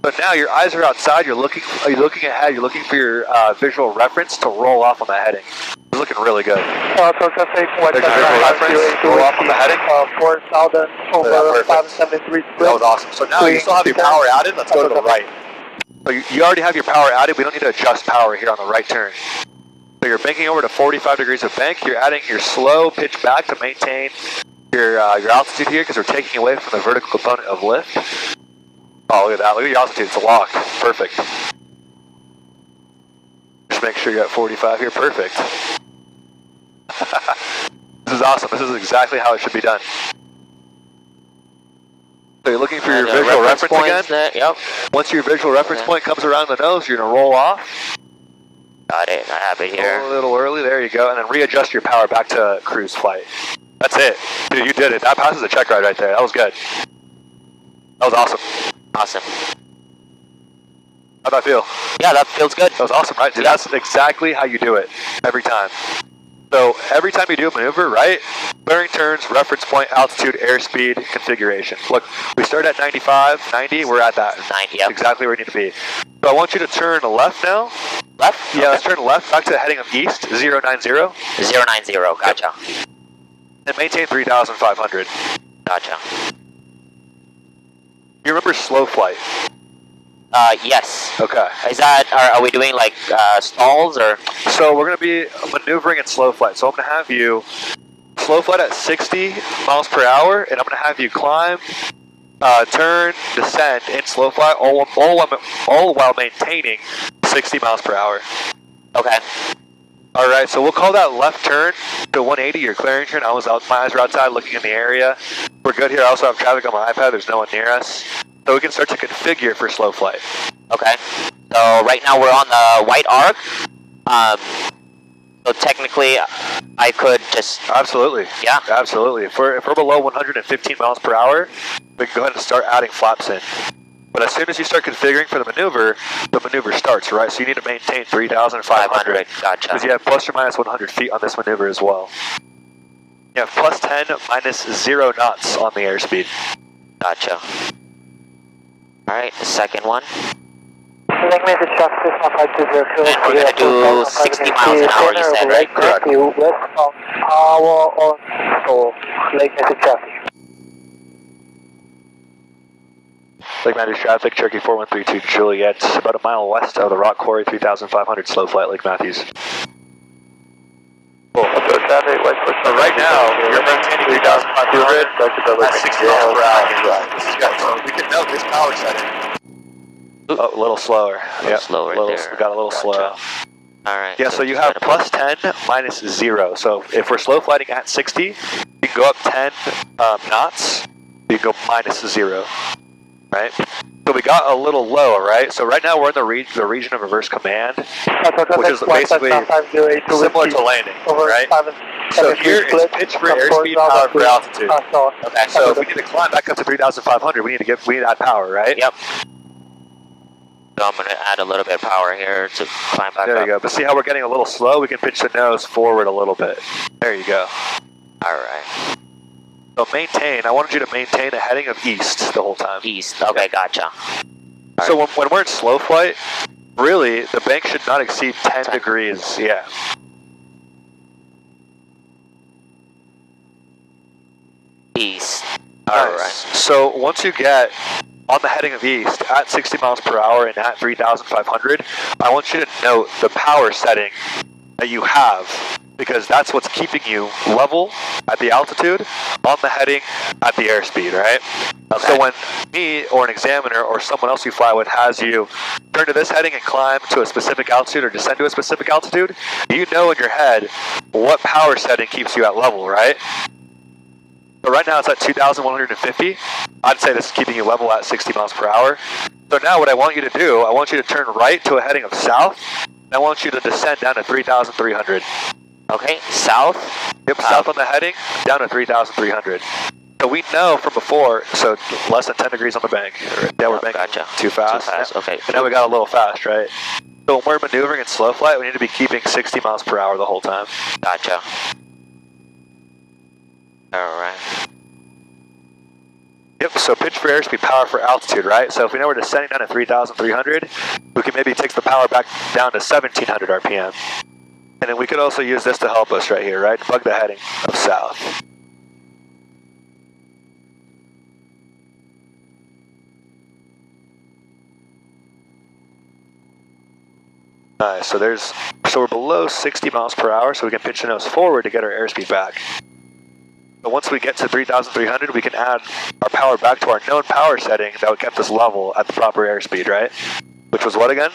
Speaker 3: But now your eyes are outside. You're looking ahead. You're looking for your visual reference to roll off on the heading. It's looking really good.
Speaker 5: So traffic,
Speaker 3: There's your visual reference. Roll off on the heading.
Speaker 5: 4,000 over 573.
Speaker 3: That was awesome. So now you still have your power added. Let's go to the right. So you already have your power added. We don't need to adjust power here on the right turn. So you're banking over to 45 degrees of bank. You're adding your slow pitch back to maintain your altitude here because we're taking away from the vertical component of lift. Oh, look at that. Look at your altitude. It's locked. Perfect. Just make sure you're at 45 here. Perfect. This is awesome. This is exactly how it should be done. So you're looking for your visual reference again?
Speaker 1: There. Yep.
Speaker 3: Once your visual reference point comes around the nose, you're going to roll off.
Speaker 1: Got it. I have it here.
Speaker 3: A little early. There you go. And then readjust your power back to cruise flight. That's it. Dude, you did it. That passes a check ride right there. That was good. That was awesome.
Speaker 1: Awesome.
Speaker 3: How'd that feel?
Speaker 1: Yeah, that feels good.
Speaker 3: That was awesome, right? Dude, that's exactly how you do it every time. So every time you do a maneuver, right? Clearing turns, reference point, altitude, airspeed, configuration. Look, we start at 95, 90, we're at that.
Speaker 1: 90, yep.
Speaker 3: Exactly where we need to be. So I want you to turn left now.
Speaker 1: Left?
Speaker 3: Yeah, let's turn left back to the heading of east, 090.
Speaker 1: 090, gotcha.
Speaker 3: And maintain 3,500.
Speaker 1: Gotcha.
Speaker 3: You remember slow flight?
Speaker 1: Yes.
Speaker 3: Okay.
Speaker 1: Is that, are we doing like stalls or?
Speaker 3: So we're going to be maneuvering in slow flight. So I'm going to have you slow flight at 60 miles per hour, and I'm going to have you climb, turn, descend in slow flight, all while maintaining 60 miles per hour.
Speaker 1: Okay.
Speaker 3: All right, so we'll call that left turn to 180, your clearing turn. My eyes are outside looking in the area. We're good here. I also have traffic on my iPad. There's no one near us. So we can start to configure for slow flight.
Speaker 1: Okay. So right now we're on the white arc. So technically, I could just...
Speaker 3: Absolutely.
Speaker 1: Yeah.
Speaker 3: Absolutely. If we're below 115 miles per hour, we can go ahead and start adding flaps in. But as soon as you start configuring for the maneuver starts, right? So you need to maintain 3,500.
Speaker 1: Gotcha.
Speaker 3: Because you have plus or minus 100 feet on this maneuver as well. You have plus 10, minus 0 knots on the airspeed.
Speaker 1: Gotcha. Alright, the second one.
Speaker 5: Lake Matthews traffic, 1520.
Speaker 1: And we're gonna do 60 miles an hour, you said, right?
Speaker 3: Correct.
Speaker 5: West of power on so Lake Matthews traffic.
Speaker 3: Lake Matthews traffic, Cherokee 4132 Juliet, about a mile west of the rock quarry, 3,500 slow flight, Lake Matthews. Cool. So right now, you're maintaining 3,500 at 60 miles per hour. This is good. So we can note this power setting. Oh, a little slower.
Speaker 1: Yeah, slower there.
Speaker 3: We got a little slow.
Speaker 1: Alright.
Speaker 3: Yeah, so you have plus 10, minus 0. So if we're slow flighting at 60, you can go up 10 knots, you can go minus 0. Right? So we got a little low, right? So right now we're in the region of reverse command, which is basically similar to landing, right? So here is pitch for airspeed, power for altitude. Okay, so if we need to climb back up to 3,500, we need to add power, right?
Speaker 1: Yep. So I'm going to add a little bit of power here to climb back up.
Speaker 3: There you go. But see how we're getting a little slow? We can pitch the nose forward a little bit. There you go.
Speaker 1: Alright.
Speaker 3: So maintain, I wanted you to maintain a heading of east the whole time.
Speaker 1: East, okay, gotcha.
Speaker 3: So when we're in slow flight, really, the bank should not exceed 10 degrees, yeah.
Speaker 1: East.
Speaker 3: Nice.
Speaker 1: Alright.
Speaker 3: So once you get on the heading of east at 60 miles per hour and at 3,500, I want you to note the power setting that you have, because that's what's keeping you level at the altitude, on the heading, at the airspeed, right?
Speaker 1: Okay.
Speaker 3: So when me or an examiner or someone else you fly with has you turn to this heading and climb to a specific altitude or descend to a specific altitude, you know in your head what power setting keeps you at level, right? So right now it's at 2,150. I'd say this is keeping you level at 60 miles per hour. So now what I want you to do, I want you to turn right to a heading of south, and I want you to descend down to 3,300.
Speaker 1: Okay, south.
Speaker 3: Yep, south on the heading, down to 3,300. So we know from before, so less than 10 degrees on the bank. Yeah, we're banking
Speaker 1: Gotcha.
Speaker 3: too fast.
Speaker 1: Too fast, okay.
Speaker 3: And now we got a little fast, right? So when we're maneuvering in slow flight, we need to be keeping 60 miles per hour the whole time.
Speaker 1: Gotcha. Alright.
Speaker 3: Yep, so pitch for airspeed, power for altitude, right? So if we know we're descending down to 3,300, we can maybe take the power back down to 1,700 RPM. And then we could also use this to help us right here, right? Plug the heading of south. Nice, so we're below 60 miles per hour, so we can pitch the nose forward to get our airspeed back. But once we get to 3,300, we can add our power back to our known power setting that would kept us level at the proper airspeed, right? Which was what again?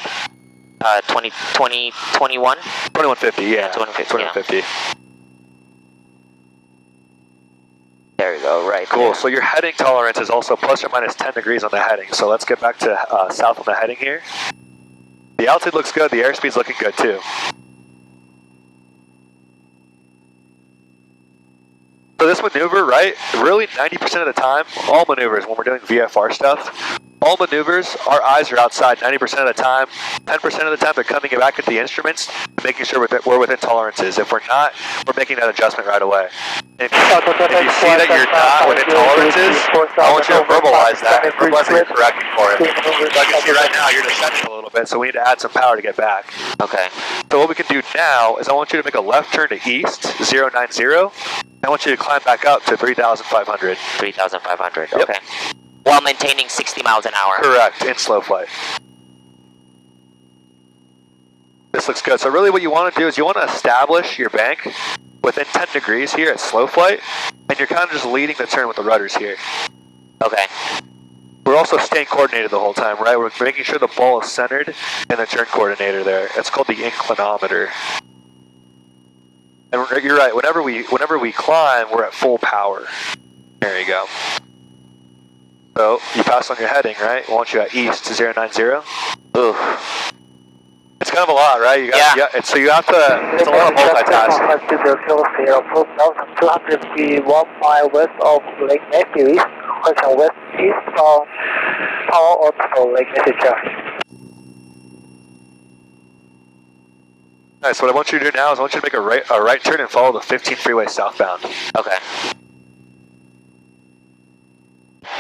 Speaker 1: 21?
Speaker 3: 2150, yeah.
Speaker 1: 2150, There we go, right.
Speaker 3: Cool,
Speaker 1: there.
Speaker 3: so your heading tolerance is also plus or minus 10 degrees on the heading. So let's get back to south on the heading here. The altitude looks good, the airspeed's looking good too. So this maneuver, right, really 90% of the time, all maneuvers when we're doing VFR stuff, all maneuvers, our eyes are outside 90% of the time. 10% of the time they're coming back at the instruments and making sure we're within tolerances. If we're not, we're making that adjustment right away. If you see that you're not within tolerances, I want you to verbalize that and verbalize that you're correcting for it. So I can see right now you're descending a little bit, so we need to add some power to get back.
Speaker 1: Okay.
Speaker 3: So what we can do now is I want you to make a left turn to east, 090. I want you to climb back up to 3,500.
Speaker 1: 3,500,
Speaker 3: Yep.
Speaker 1: okay. While maintaining 60 miles an hour.
Speaker 3: Correct, in slow flight. This looks good. So really what you want to do is you want to establish your bank within 10 degrees here at slow flight, and you're kind of just leading the turn with the rudders here.
Speaker 1: Okay.
Speaker 3: We're also staying coordinated the whole time, right? We're making sure the ball is centered in the turn coordinator there. It's called the inclinometer. And you're right, whenever we climb, we're at full power. There you go. So, you pass on your heading, right? I want you at east to 090.
Speaker 1: Ooh.
Speaker 3: It's kind of a lot, right? You got,
Speaker 1: Yeah.
Speaker 3: So you have to, it's a lot of multitasking.
Speaker 5: 200 feet 1 mile west of Lake Matthews, question west east from Tower of Lake Matthews.
Speaker 3: Nice, what I want you to do now is I want you to make a right turn and follow the 15 freeway southbound.
Speaker 1: Okay.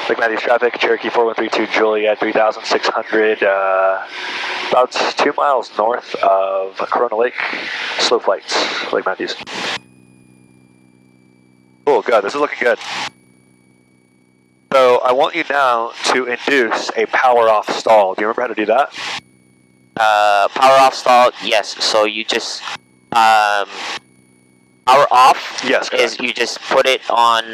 Speaker 3: Lake Matthews traffic, Cherokee 4132, Juliet 3600, about 2 miles north of Corona Lake, slow flights, Lake Matthews. Cool, good, this is looking good. So I want you now to induce a power off stall. Do you remember how to do that?
Speaker 1: Power off stall, yes. So you just, power off
Speaker 3: Yes, correct.
Speaker 1: is you just put it on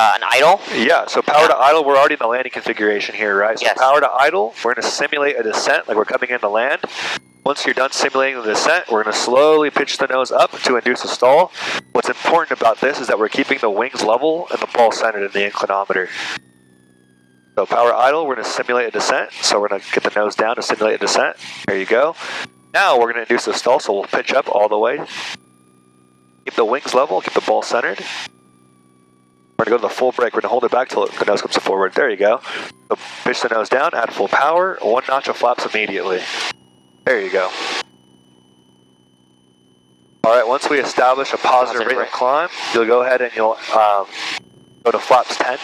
Speaker 1: an idle?
Speaker 3: Yeah, so power to idle, we're already in the landing configuration here, right? So
Speaker 1: Yes.
Speaker 3: power to idle, we're going to simulate a descent like we're coming into land. Once you're done simulating the descent, we're going to slowly pitch the nose up to induce a stall. What's important about this is that we're keeping the wings level and the ball centered in the inclinometer. So power idle, we're going to simulate a descent. So we're going to get the nose down to simulate a descent. There you go. Now we're going to induce a stall, so we'll pitch up all the way. Keep the wings level, keep the ball centered. We're going to go to the full brake. We're going to hold it back till the nose comes forward. There you go. So pitch the nose down, add full power, 1 notch of flaps immediately. There you go. All right, once we establish a positive rate of climb, you'll go ahead and you'll go to flaps 10.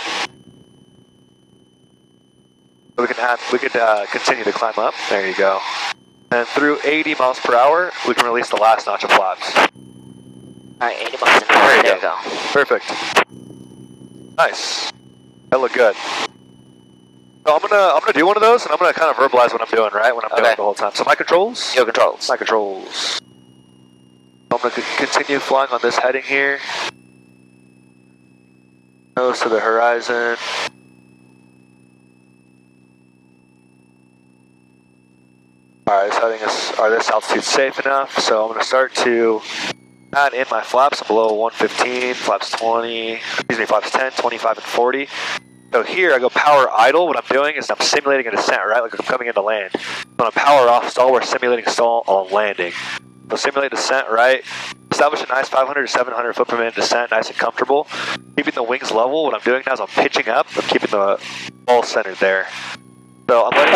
Speaker 3: We could continue to climb up. There you go. And through 80 miles per hour, we can release the last notch of flaps.
Speaker 1: Alright, 80 miles an hour. There you go.
Speaker 3: Perfect. Nice. That looked good. So I'm gonna do one of those, and I'm gonna kind of verbalize what I'm doing, right? When I'm doing it the whole time. So my controls.
Speaker 1: Your controls.
Speaker 3: My controls. I'm gonna continue flying on this heading here. Nose to the horizon. Alright, this heading this altitude safe enough, so I'm gonna start to add in my flaps below 115, flaps 20, excuse me, flaps 10, 25, and 40. So here I go power idle. What I'm doing is I'm simulating a descent, right? Like I'm coming into land. So on a power off stall, we're simulating stall on landing. So simulate descent, right? Establish a nice 500 to 700 foot per minute descent, nice and comfortable. Keeping the wings level. What I'm doing now is I'm pitching up. I'm keeping the ball centered there. So I'm letting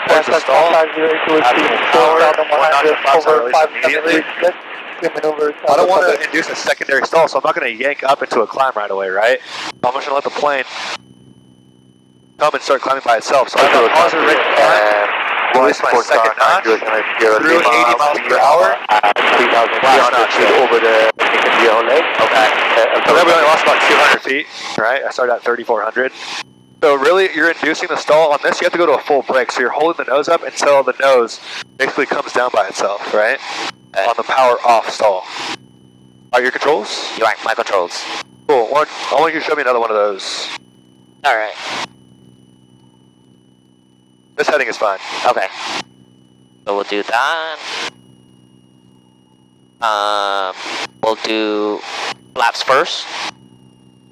Speaker 3: there's the stall. I don't want to induce a secondary stall, so I'm not going to yank up into a climb right away, right? I'm just going to let the plane come and start climbing by itself. So I'm going to pause it right climb, release my second notch, through 80 miles per hour, last notch over the leg. Okay. So then we only lost about 200 feet, right? I started at 3,400. So really, you're inducing the stall on this. You have to go to a full brake. So you're holding the nose up until the nose basically comes down by itself, right? On the power off stall. Are your controls?
Speaker 1: Right, my controls.
Speaker 3: Cool. I want you to show me another one of those.
Speaker 1: All right.
Speaker 3: This heading is fine.
Speaker 1: Okay. So we'll do that. We'll do flaps first.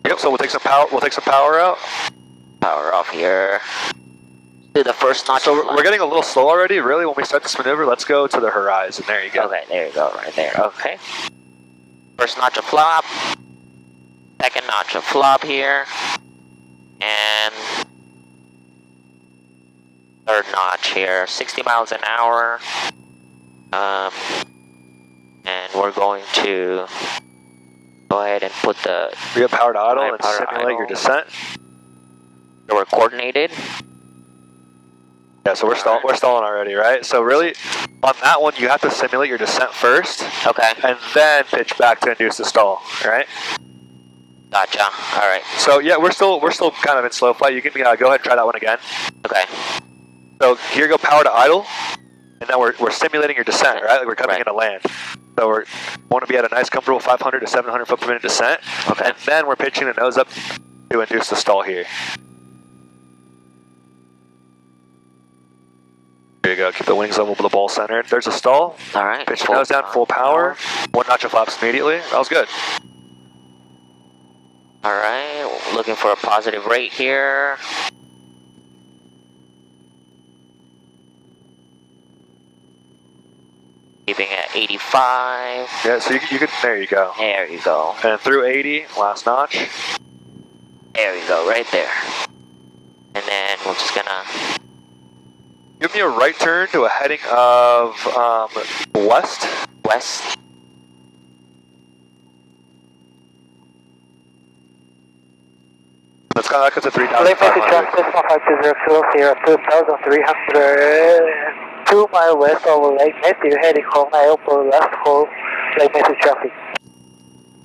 Speaker 3: Yep. So we'll take some power. We'll take some power out.
Speaker 1: Power off here. Do the first notch.
Speaker 3: So we're getting a little slow already. Really, when we start this maneuver, let's go to the horizon. There you go.
Speaker 1: Okay, there you go, right there. Okay. First notch of flop. Second notch of flop here. And third notch here. 60 miles an hour. And we're going to go ahead and put the
Speaker 3: We have power to idle and simulate your descent.
Speaker 1: So we're coordinated.
Speaker 3: Yeah, so we're stalling already, right? So really, on that one, you have to simulate your descent first.
Speaker 1: Okay.
Speaker 3: And then pitch back to induce the stall, right?
Speaker 1: Gotcha. All right.
Speaker 3: So yeah, we're still kind of in slow flight. You can go ahead and try that one again.
Speaker 1: Okay.
Speaker 3: So here go power to idle, and now we're simulating your descent, right? Like we're coming into land. So we want to be at a nice, comfortable 500 to 700 foot per minute descent.
Speaker 1: Okay.
Speaker 3: And then we're pitching the nose up to induce the stall here. There you go. Keep the wings level with the ball centered. There's a stall.
Speaker 1: All right.
Speaker 3: Pitch the nose down, full power. One notch of flaps immediately. That was good.
Speaker 1: All right. Looking for a positive rate here. Keeping at 85.
Speaker 3: Yeah, so you could, there you go.
Speaker 1: There you go.
Speaker 3: And through 80, last notch.
Speaker 1: There you go, right there. And then we're just gonna
Speaker 3: Give me a right turn to a heading of west.
Speaker 1: west.
Speaker 3: Let's go back up to
Speaker 5: Lake Message 1520, 2,300, 2 miles west of Lake Matthew, heading home airport left for Lake Matthew traffic.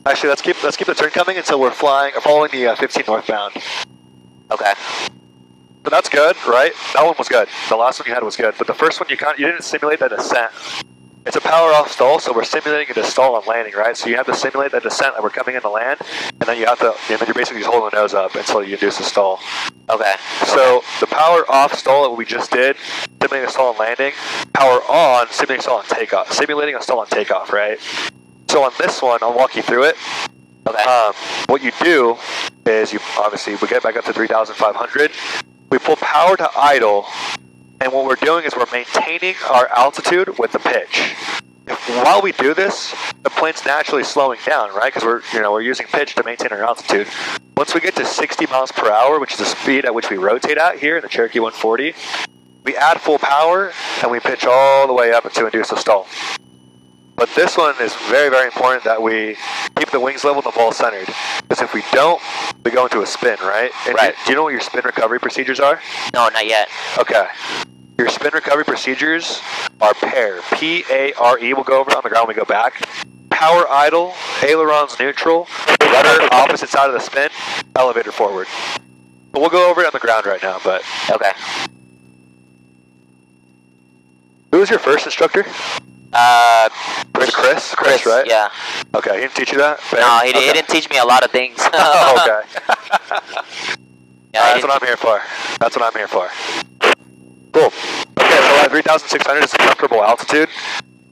Speaker 3: Actually, let's keep the turn coming until we're following the 15 northbound.
Speaker 1: Okay.
Speaker 3: So that's good, right? That one was good. The last one you had was good, but the first one you didn't simulate that descent. It's a power off stall, so we're simulating a stall on landing, right? So you have to simulate that descent that we're coming into land, and then you're basically just holding the nose up until you induce a stall.
Speaker 1: Okay.
Speaker 3: So the power off stall that we just did, simulating a stall on landing, power on, simulating a stall on takeoff. Simulating a stall on takeoff, right? So on this one, I'll walk you through it.
Speaker 1: Okay.
Speaker 3: What you do is we get back up to 3,500. We pull power to idle, and what we're doing is we're maintaining our altitude with the pitch. While we do this, the plane's naturally slowing down, right? Because we're using pitch to maintain our altitude. Once we get to 60 miles per hour, which is the speed at which we rotate at here in the Cherokee 140, we add full power and we pitch all the way up to induce a stall. But this one is very, very important that we keep the wings level and the ball centered. Because if we don't, we go into a spin, right? And
Speaker 1: right.
Speaker 3: Do you know what your spin recovery procedures are?
Speaker 1: No, not yet.
Speaker 3: Okay. Your spin recovery procedures are PARE. P-A-R-E. We'll go over it on the ground when we go back. power idle, ailerons neutral, rudder opposite side of the spin, elevator forward. But we'll go over it on the ground right now, but...
Speaker 7: Okay.
Speaker 3: Who was your first instructor? Was it Chris? Chris, right?
Speaker 7: Yeah.
Speaker 3: Okay, he didn't teach you that?
Speaker 7: No, he
Speaker 3: Okay.
Speaker 7: didn't teach me a lot of things.
Speaker 3: Oh, okay.
Speaker 7: Yeah,
Speaker 3: That's what I'm here for. That's what I'm here for. Cool. Okay, so at 3,600 is a comfortable altitude.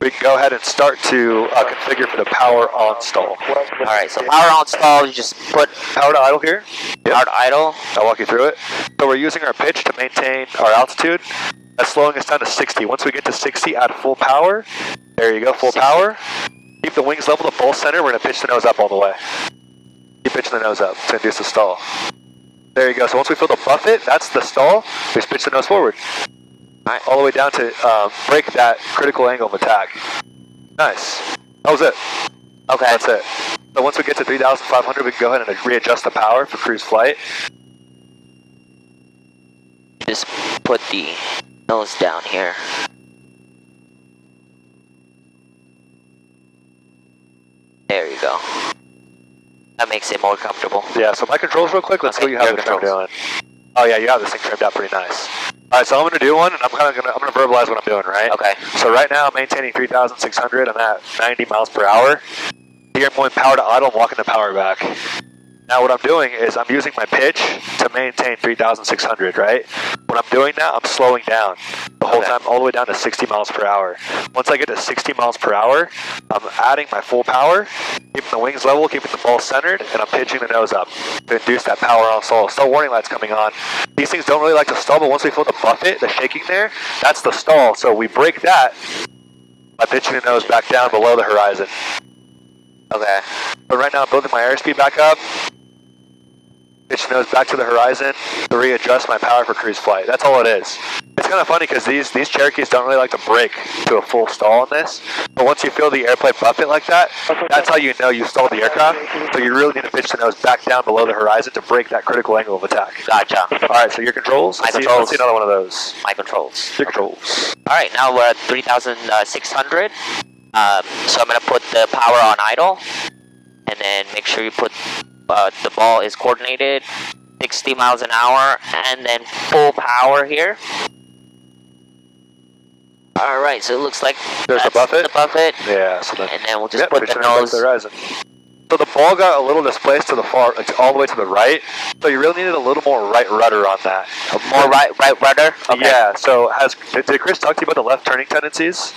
Speaker 3: We can go ahead and start to configure for the power on stall.
Speaker 7: Alright, so power on stall, you just put
Speaker 3: Power to idle here.
Speaker 7: power to idle.
Speaker 3: I'll walk you through it. So we're using our pitch to maintain our altitude. That's slowing us down to 60. Once we get to 60 at full power, there you go, full
Speaker 7: 60.
Speaker 3: power. Keep the wings level to full center. We're going to pitch the nose up all the way. Keep pitching the nose up to induce the stall. There you go. So once we feel the buffet, that's the stall. We just pitch the nose forward. All the way down to break that critical angle of attack. Nice. That was it.
Speaker 7: Okay.
Speaker 3: That's it. So once we get to 3,500, we can go ahead and readjust the power for cruise flight.
Speaker 7: Just put the nose down here. There you go. That makes it more comfortable.
Speaker 3: Yeah, so my controls real quick, let's see
Speaker 7: Okay,
Speaker 3: what you have
Speaker 7: your
Speaker 3: the trim
Speaker 7: controls.
Speaker 3: doing. Oh yeah, you have this thing trimmed out pretty nice. Alright, so I'm gonna do one and I'm gonna verbalize what I'm doing, right?
Speaker 7: Okay.
Speaker 3: So right now I'm maintaining 3,600, I'm at 90 miles per hour. Here I'm going power to idle, I'm walking the power back. Now what I'm doing is I'm using my pitch to maintain 3,600, right? What I'm doing now, I'm slowing down the whole time, all the way down to 60 miles per hour. Once I get to 60 miles per hour, I'm adding my full power, keeping the wings level, keeping the ball centered, and I'm pitching the nose up to induce that power on stall. Stall warning light's coming on. These things don't really like to stall, but once we feel the buffet, the shaking there, that's the stall. So we break that by pitching the nose back down below the horizon.
Speaker 7: Okay.
Speaker 3: But right now I'm building my airspeed back up. Pitch the nose back to the horizon to readjust my power for cruise flight. That's all it is. It's kind of funny because these Cherokees don't really like to break to a full stall on this. But once you feel the airplane buffet like that, that's how you know you stalled the aircraft. So you really need to pitch the nose back down below the horizon to break that critical angle of attack.
Speaker 7: Gotcha.
Speaker 3: Alright, so your controls?
Speaker 7: My
Speaker 3: Let's
Speaker 7: controls.
Speaker 3: see another one of those.
Speaker 7: My controls.
Speaker 3: Your controls.
Speaker 7: Alright, now we're at 3,600. So I'm going to put the power on idle. And then make sure you put the ball is coordinated. 60 miles an hour. And then full power here. Alright, so it looks like
Speaker 3: There's the
Speaker 7: that's
Speaker 3: buffet?
Speaker 7: the buffet.
Speaker 3: Yeah, so then...
Speaker 7: And then we'll just
Speaker 3: Yep,
Speaker 7: put
Speaker 3: pitch
Speaker 7: the
Speaker 3: nose back
Speaker 7: nose.
Speaker 3: to the horizon. So the ball got a little displaced to the far, like all the way to the right. So you really needed a little more right rudder on that.
Speaker 7: More right rudder? Okay.
Speaker 3: Yeah, so did Chris talk to you about the left turning tendencies?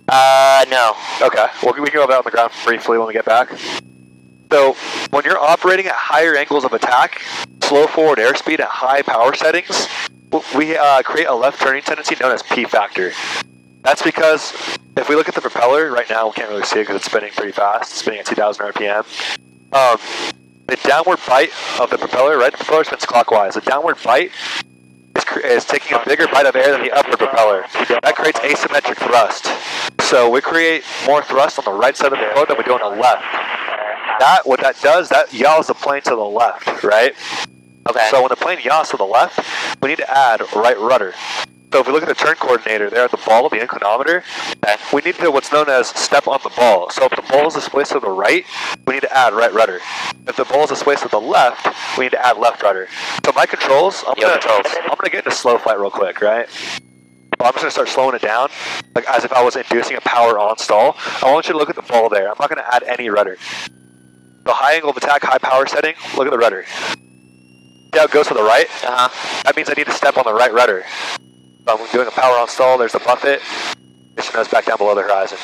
Speaker 7: No.
Speaker 3: Okay, well, we can go over that on the ground briefly when we get back. So when you're operating at higher angles of attack, slow forward airspeed at high power settings, we create a left turning tendency known as P factor. That's because if we look at the propeller, right now we can't really see it because it's spinning pretty fast, it's spinning at 2,000 RPM. The downward bite of the propeller, right, the propeller spins clockwise. The downward bite is taking a bigger bite of air than the upward propeller. That creates asymmetric thrust. So we create more thrust on the right side of the propeller than we do on the left. What that does, that yaws the plane to the left, right?
Speaker 7: Okay.
Speaker 3: So when the plane yaws to the left, we need to add right rudder. So if we look at the turn coordinator there at the ball, the inclinometer, we need to what's known as step on the ball. So if the ball is displaced to the right, we need to add right rudder. If the ball is displaced to the left, we need to add left rudder. So my controls, I'm gonna get into slow flight real quick, right? Well, I'm just gonna start slowing it down, like as if I was inducing a power on stall. I want you to look at the ball there. I'm not gonna add any rudder. The high angle of attack, high power setting, look at the rudder. See how it goes to the right? That means I need to step on the right rudder. So I'm doing a power on stall, there's the buffet. Pitch the nose back down below the horizon.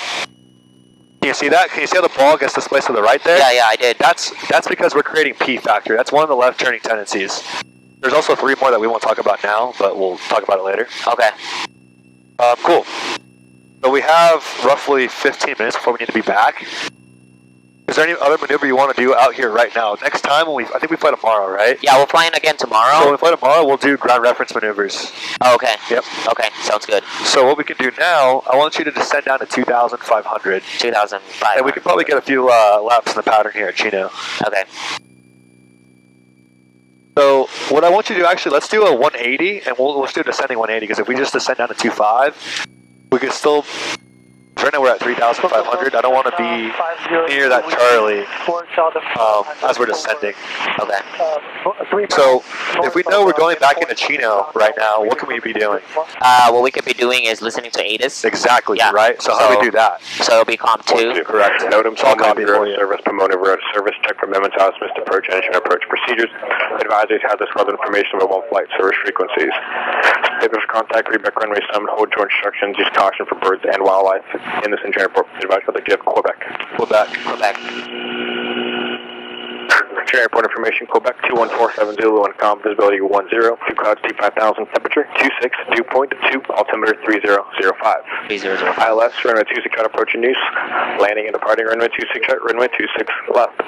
Speaker 3: Can you see that? Can you see how the ball gets displaced to the right there?
Speaker 7: Yeah, I did.
Speaker 3: That's because we're creating P factor. That's one of the left turning tendencies. There's also 3 more that we won't talk about now, but we'll talk about it later.
Speaker 7: Okay.
Speaker 3: Cool. So we have roughly 15 minutes before we need to be back. Is there any other maneuver you want to do out here right now? Next time, I think we fly tomorrow, right?
Speaker 7: Yeah, we're flying again tomorrow.
Speaker 3: So when we fly tomorrow, we'll do ground reference maneuvers.
Speaker 7: Oh, okay.
Speaker 3: Yep.
Speaker 7: Okay, sounds good.
Speaker 3: So what we can do now, I want you to descend down to 2,500.
Speaker 7: 2005.
Speaker 3: And we can probably get a few laps in the pattern here at Chino.
Speaker 7: Okay.
Speaker 3: So what I want you to do, actually, let's do a 180, and let's do a descending 180, because if we just descend down to 2.5, we could still Right now we're at 3,500. I don't want to be near that Charlie as we're descending.
Speaker 7: Okay.
Speaker 3: So if we know we're going back into Chino right now, what can we be doing?
Speaker 7: What we could be doing is listening to ATIS.
Speaker 3: Exactly,
Speaker 7: Yeah.
Speaker 3: right? So how do we do that?
Speaker 7: So it'll be COM 2.
Speaker 3: Correct.
Speaker 2: NOTAM's
Speaker 3: I'll
Speaker 2: Homeland
Speaker 3: copy
Speaker 2: Bureau
Speaker 3: for you.
Speaker 2: Service, Pomona Bureau Service, check for amendments, missed approach, engine approach procedures. Advisors have this weather information about 1 flight service frequencies. Papers contact, read back runway summon, hold your instructions, use caution for birds and wildlife in this engineering report. Advised by the gift, Quebec.
Speaker 3: Quebec.
Speaker 2: Engineering report information, Quebec 21470, on com, visibility 10, 2 clouds, T5000, temperature 26, dew point 2, altimeter 3005.
Speaker 7: 3005.
Speaker 2: ILS, runway 26 right approach and use, landing and departing runway 26 right, runway 26 left.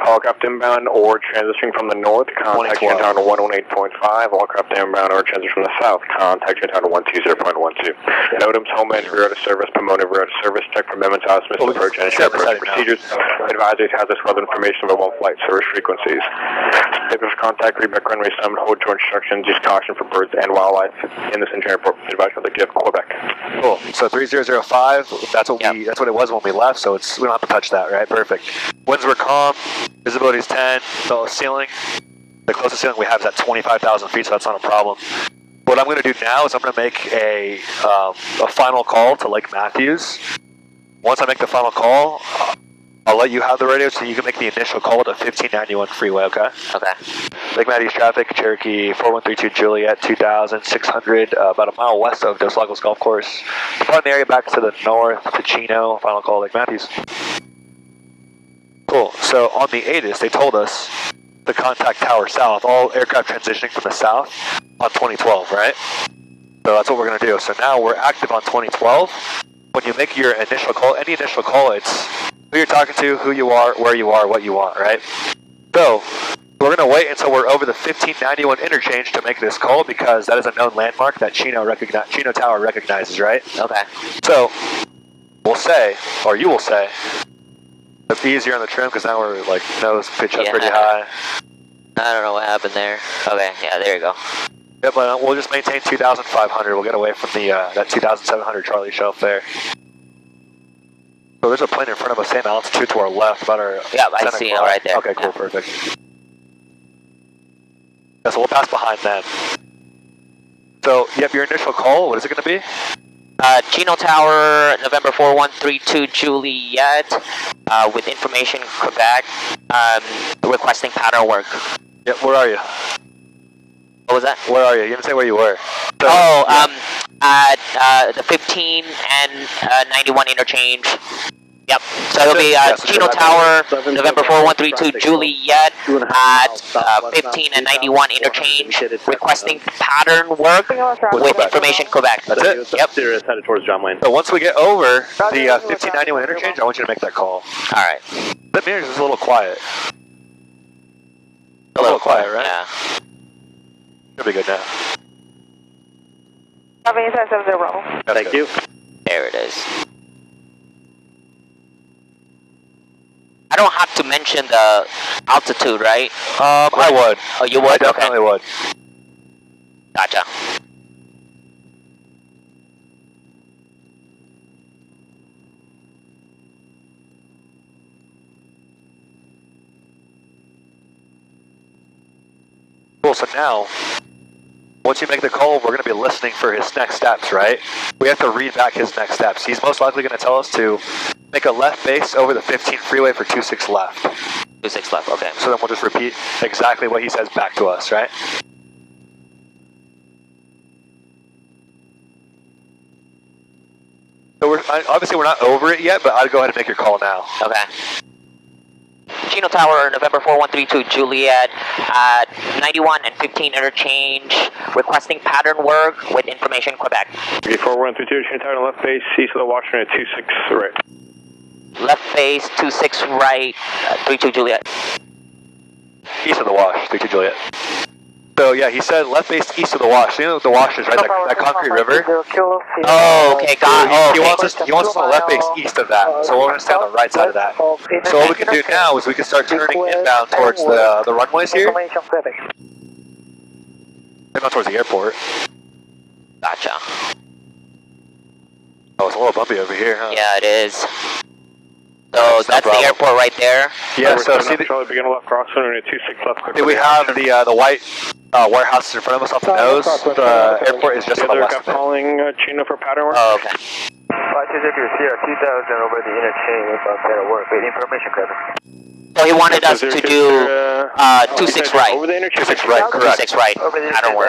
Speaker 2: All aircraft inbound or transitioning from the north, contact you town 118.5, all aircraft inbound or transition from the south, contact you town 120.12. NOTAM's Homeland Bureau to Service, Pomona Bureau to Service, check for amendments, missed approach, and approach procedures. Advisors have this weather information about 1 flight service frequencies. Papers contact, read back runway summon, hold your instructions, use caution for birds and wildlife in this engineering report. Advised by the gift, Quebec.
Speaker 3: Cool. So 3005, that's what that's what it was when we left, so we don't have to touch that, right? Perfect. Winds were calm, visibility is 10, the ceiling, the closest ceiling we have is at 25,000 feet, so that's not a problem. What I'm going to do now is I'm going to make a final call to Lake Matthews. Once I make the final call, I'll let you have the radio so you can make the initial call to 1591 freeway, okay?
Speaker 7: Okay.
Speaker 3: Lake Matthews traffic, Cherokee 4132 Juliet 2600, about a mile west of Dos Lagos Golf Course. Departing the area back to the north to Chino, final call Lake Matthews. Cool, so on the ATIS they told us to contact Tower South, all aircraft transitioning from the south on 2012, right? So that's what we're going to do. So now we're active on 2012. When you make your initial call, any initial call, it's who you're talking to, who you are, where you are, what you want, right? So we're going to wait until we're over the 1591 interchange to make this call because that is a known landmark that Chino Tower recognizes, right?
Speaker 7: Okay.
Speaker 3: So we'll say, or you will say, it's easier on the trim because now we're like nose pitch up pretty high.
Speaker 7: I don't know what happened there. Okay, yeah, there you go.
Speaker 3: Yeah, but we'll just maintain 2,500. We'll get away from the that 2,700 Charlie shelf there. So there's a plane in front of us, same altitude to our left, about our...
Speaker 7: Yeah, I see it right there.
Speaker 3: Okay, cool, perfect. Yeah, so we'll pass behind them. So, you have your initial call, what is it going to be?
Speaker 7: Chino Tower, November 4132 Juliet, with information Quebec, requesting pattern work.
Speaker 3: Yep, where are you?
Speaker 7: What was that?
Speaker 3: Where are you? You didn't say where you were. So,
Speaker 7: at the 15 and 91 interchange. Yep. So it'll be Chino Tower, November 4132 Juliet at 15 and 91 interchange, requesting pattern work with information Quebec.
Speaker 3: That's it?
Speaker 7: Yep.
Speaker 2: Sirius headed towards John Wayne.
Speaker 3: So once we get over the 1591 interchange, I want you to make that call.
Speaker 7: Alright.
Speaker 3: That mirror is a little quiet. A little quiet, right?
Speaker 7: Yeah.
Speaker 3: Should be good now.
Speaker 2: Thank you.
Speaker 7: There it is. I don't have to mention the altitude, right?
Speaker 3: I would.
Speaker 7: Oh, you would?
Speaker 3: I definitely would.
Speaker 7: Gotcha.
Speaker 3: Cool, so now, once you make the call, we're going to be listening for his next steps, right? We have to read back his next steps. He's most likely going to tell us to make a left base over the 15 freeway for 26 left.
Speaker 7: 26 left, okay.
Speaker 3: So then we'll just repeat exactly what he says back to us, right? So obviously we're not over it yet, but I'd go ahead and make your call now.
Speaker 7: Okay. Chino Tower, November 4132 Juliet at 91 and 15 interchange, requesting pattern work with information Quebec.
Speaker 2: Okay, 4132, Chino Tower, left base, east of the Washington at 26 right.
Speaker 7: Left face, 26 right, 32 Juliet.
Speaker 3: East of the Wash, 32 Juliet. So yeah, he said left base east of the Wash. You know what the Wash is, right? That concrete river?
Speaker 7: Oh, okay, got it.
Speaker 3: He wants us on the left base east of that, so we're going to stay on the right side of that. So what we can do now is we can start turning inbound towards the runways here. Inbound towards the airport.
Speaker 7: Gotcha.
Speaker 3: Oh, it's a little bumpy over here, huh?
Speaker 7: Yeah, it is. So
Speaker 3: no
Speaker 7: that's
Speaker 3: problem.
Speaker 7: the airport right there.
Speaker 3: Yeah, so see,
Speaker 2: Charlie, begin left crosswind and 26 left.
Speaker 3: we have the white warehouses in front of us off the nose. The airport is just on the west of it.
Speaker 2: Calling Chino for pattern work.
Speaker 7: Oh, okay.
Speaker 6: 520 over the interchange about pattern work. Information, Kevin.
Speaker 7: So he wanted us to do 26 right.
Speaker 2: Over the interchange.
Speaker 3: 26 right, correct.
Speaker 7: 26 right. Pattern work.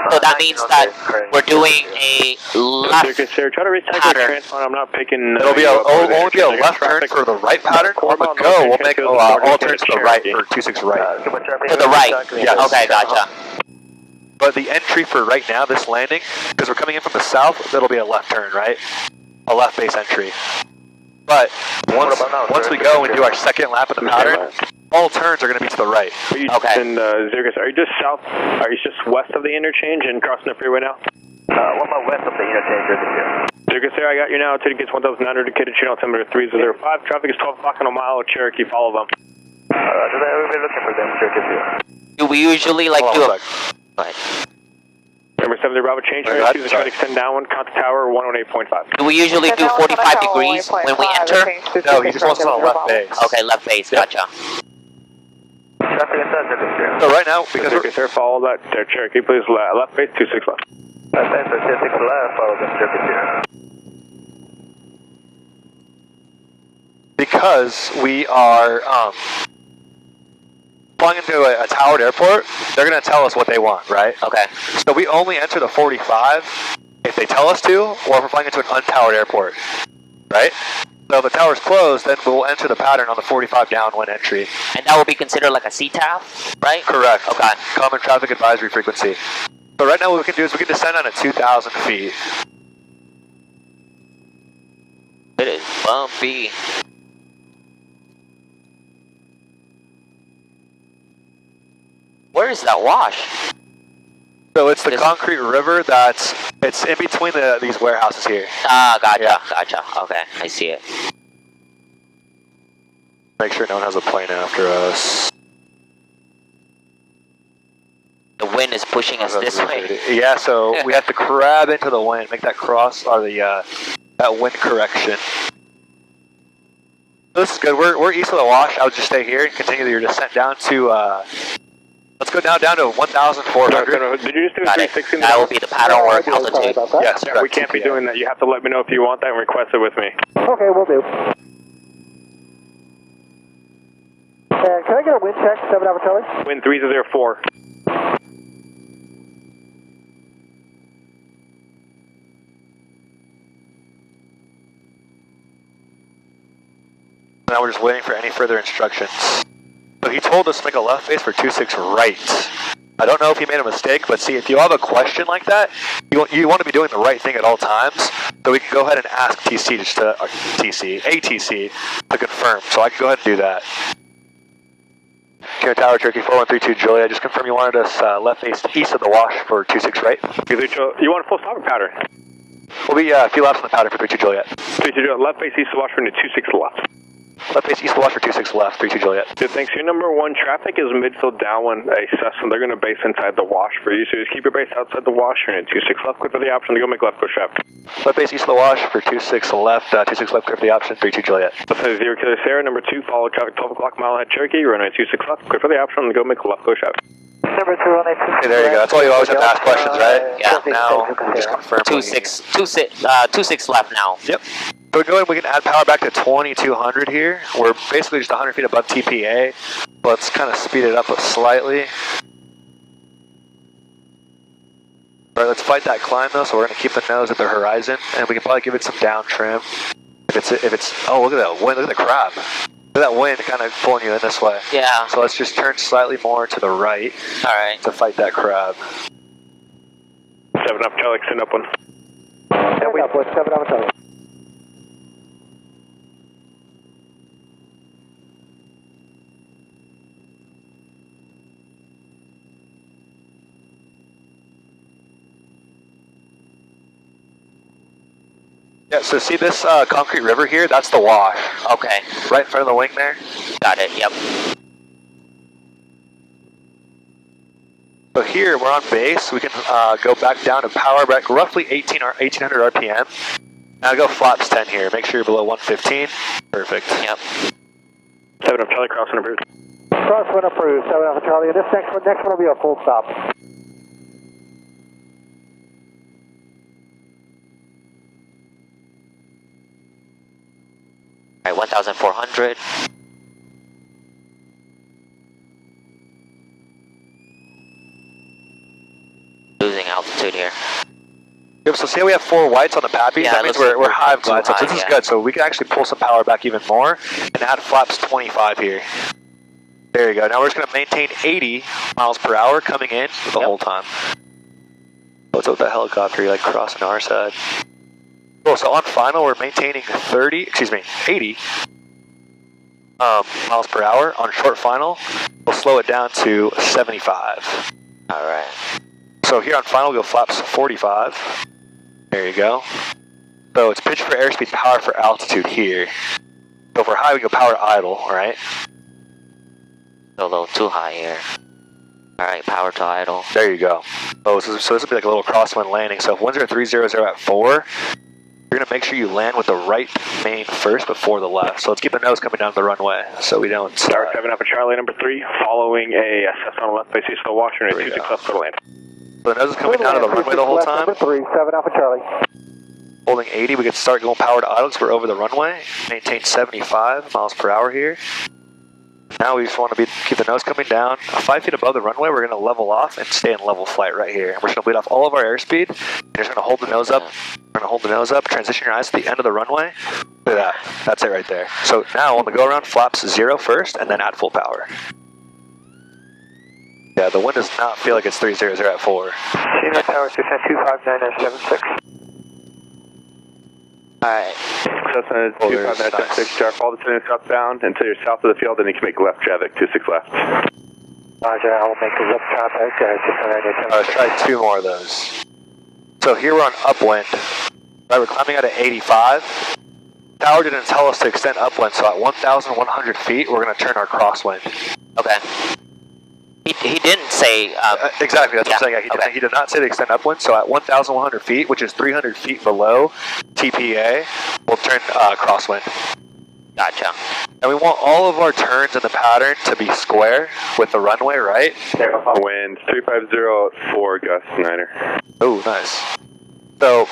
Speaker 7: So that means that we're doing a left
Speaker 2: Try to retype
Speaker 7: pattern.
Speaker 2: transponder. I'm not picking.
Speaker 3: It'll be only be a left turn for the right pattern. On the go, we'll make all turns to the right for 26 right.
Speaker 7: To the right.
Speaker 3: Yes.
Speaker 7: Okay, gotcha.
Speaker 3: But the entry for right now, this landing, because we're coming in from the south, it'll be a left turn, right? A left base entry. But once we go and do our second lap of the pattern, all turns are going to be to the right.
Speaker 7: Okay.
Speaker 2: And Zirgus, are you just south? Are you just west of the interchange and crossing the freeway now?
Speaker 6: 1 mile west of the interchange right here.
Speaker 2: Zirgus, there, I got you now. Taking gets 1,900 indicated channel altimeter 3005. Traffic is 12 o'clock on a mile. Cherokee, follow them.
Speaker 6: We're looking for them, Cherokee.
Speaker 7: Do we usually like do a... Right.
Speaker 2: Number 7, Bravo, change. Try to extend downwind. Contact tower 108.5.
Speaker 7: Do we usually do 45 degrees when we enter?
Speaker 3: No, he just wants us on the left base.
Speaker 7: Okay, left base, gotcha.
Speaker 3: So right now, because we're...
Speaker 2: Sir, follow that. Cherokee, please, left base, 26 left.
Speaker 6: Left base, 26 left, follow them, Cherokee.
Speaker 3: Because we are flying into a towered airport, they're going to tell us what they want, right?
Speaker 7: Okay.
Speaker 3: So we only enter the 45 if they tell us to, or if we're flying into an untowered airport, right? So if the tower's closed, then we'll enter the pattern on the 45 downwind entry.
Speaker 7: And that will be considered like a CTAF, right?
Speaker 3: Correct.
Speaker 7: Okay.
Speaker 3: Common Traffic Advisory Frequency. So right now what we can do is we can descend on at 2,000 feet.
Speaker 7: It is bumpy. Where is that wash?
Speaker 3: So it's the concrete river it's in between these warehouses here.
Speaker 7: Ah, gotcha,
Speaker 3: Yeah.
Speaker 7: gotcha. Okay, I see it.
Speaker 3: Make sure no one has a plane after us.
Speaker 7: The wind is pushing us this way.
Speaker 3: Yeah, so we have to crab into the wind, make that cross, or that wind correction. This is good. We're east of the wash. I would just stay here and continue your descent down to, let's go down to 1,400.
Speaker 2: Did you just do a
Speaker 7: Got it.
Speaker 2: 360?
Speaker 7: That will be the pattern work altitude.
Speaker 3: Yes,
Speaker 2: Yeah, we can't be doing that. You have to let me know if you want that and request it with me.
Speaker 5: Okay, we'll do. And can I get a wind check, 7 Alpha Charlie?
Speaker 2: Wind 3004.
Speaker 3: Now we're just waiting for any further instructions. So he told us to make a left base for 26 right. I don't know if he made a mistake, but see, if you have a question like that, you want to be doing the right thing at all times. So we can go ahead and ask ATC to confirm. So I can go ahead and do that. Kilo Tower, Turkey 4132 Julia, just confirm you wanted us left face east of the wash for 26 right.
Speaker 2: You want a full stop or pattern?
Speaker 3: We'll be a few laps on the pattern for 32 Juliet.
Speaker 2: 32 Juliet, left face east of Wash for 26 left.
Speaker 3: Left face east of the wash for 26 left, 32 Juliet.
Speaker 2: Good, thanks. Your number 1 traffic is midfield downwind a Cessna. They're going to base inside the wash for you, so just keep your base outside the wash. You're in 26 left, clear for the option to go make left push up.
Speaker 3: Left face east of the wash for 26 left, 26 left, clear for the option, 32 Juliet.
Speaker 2: Left 0 Kilo Sierra, number 2, follow traffic 12 o'clock mile ahead Cherokee. Runway 26 left, clear for the option to go make left push up.
Speaker 5: Number 2 on
Speaker 3: Okay, there you go. That's why you always have to ask questions, right?
Speaker 7: Yeah.
Speaker 3: Now, just confirm.
Speaker 7: 26 left now.
Speaker 3: Yep. So we go ahead and we can add power back to 2200 here. We're basically just 100 feet above TPA. Let's kind of speed it up slightly. All right, let's fight that climb though. So we're going to keep the nose at the horizon, and we can probably give it some down trim. If it's oh, look at that wind! Look at the crab! Look at that wind kind of pulling you in this way.
Speaker 7: Yeah.
Speaker 3: So let's just turn slightly more to the right.
Speaker 7: All right.
Speaker 3: To fight that crab.
Speaker 2: 7 up, Charlie, send up one.
Speaker 5: 7 up, 7 up, 7.
Speaker 3: Yeah, so see this concrete river here? That's the wash.
Speaker 7: Okay.
Speaker 3: Right in front of the wing there.
Speaker 7: Got it. Yep.
Speaker 3: So here, we're on base. We can go back down to power back roughly 1800 RPM. Now go flaps 10 here. Make sure you're below 115. Perfect.
Speaker 7: Yep.
Speaker 2: 7 up Charlie, crossing approved.
Speaker 5: Crosswind approved, 7 Alpha Charlie. This next one will be a full stop.
Speaker 7: Alright, 1,400. Losing altitude here.
Speaker 3: Yep, so see we have 4 whites on the PAPI?
Speaker 7: Yeah,
Speaker 3: That
Speaker 7: it
Speaker 3: means
Speaker 7: looks like
Speaker 3: we're
Speaker 7: we're
Speaker 3: high
Speaker 7: too
Speaker 3: glide, so
Speaker 7: high,
Speaker 3: this is
Speaker 7: yeah.
Speaker 3: good. So we can actually pull some power back even more and add flaps 25 here. There you go. Now we're just going to maintain 80 miles per hour coming in the whole time. What's up with that helicopter? You're like crossing to our side. Cool, so on final we're maintaining 80 miles per hour. On short final, we'll slow it down to 75.
Speaker 7: Alright.
Speaker 3: So here on final, we'll go flaps 45. There you go. So it's pitch for airspeed, power for altitude here. So if we're high, we go power to idle, alright?
Speaker 7: A little too high here. Alright, power to idle.
Speaker 3: There you go. Oh, so this will be like a little crosswind landing. So if 10300 at 4, you're going to make sure you land with the right main first before the left. So let's keep the nose coming down the runway so we don't...
Speaker 2: Tower 7 up Charlie, number 3, following a Cessna on the left base east of the washer and a 26 left go to land.
Speaker 3: So the nose is coming down to the runway the whole time.
Speaker 5: Number 3, 7 Alpha Charlie.
Speaker 3: Holding 80, we can start going power to idle because we're over the runway. Maintain 75 miles per hour here. Now we just want to keep the nose coming down. 5 feet above the runway, we're going to level off and stay in level flight right here. We're just going to bleed off all of our airspeed. You're just going to hold the nose up. We're going to hold the nose up, transition your eyes to the end of the runway. Look at that. That's it right there. So now on the go around, flaps 0 first and then add full power. Yeah, the wind does not feel like it's 300 at 4.
Speaker 6: Senior Tower 6925976.
Speaker 7: Alright.
Speaker 2: Cessna 25976, Jar, follow the turning southbound until you're south of the field, then you can make left traffic, 26 left.
Speaker 5: Roger, I will make a left traffic, 692.
Speaker 3: Let's try 2 more of those. So here we're on upwind. Right, we're climbing out at 85. Tower didn't tell us to extend upwind, so at 1,100 feet, we're going to turn our crosswind.
Speaker 7: Okay. He didn't say...
Speaker 3: Exactly, that's what I'm saying.
Speaker 7: Okay.
Speaker 3: He did not say to extend upwind, so at 1,100 feet, which is 300 feet below TPA, we'll turn crosswind.
Speaker 7: Gotcha.
Speaker 3: And we want all of our turns in the pattern to be square with the runway, right?
Speaker 2: Wind 350-4, gust 9er.
Speaker 3: Oh, nice. So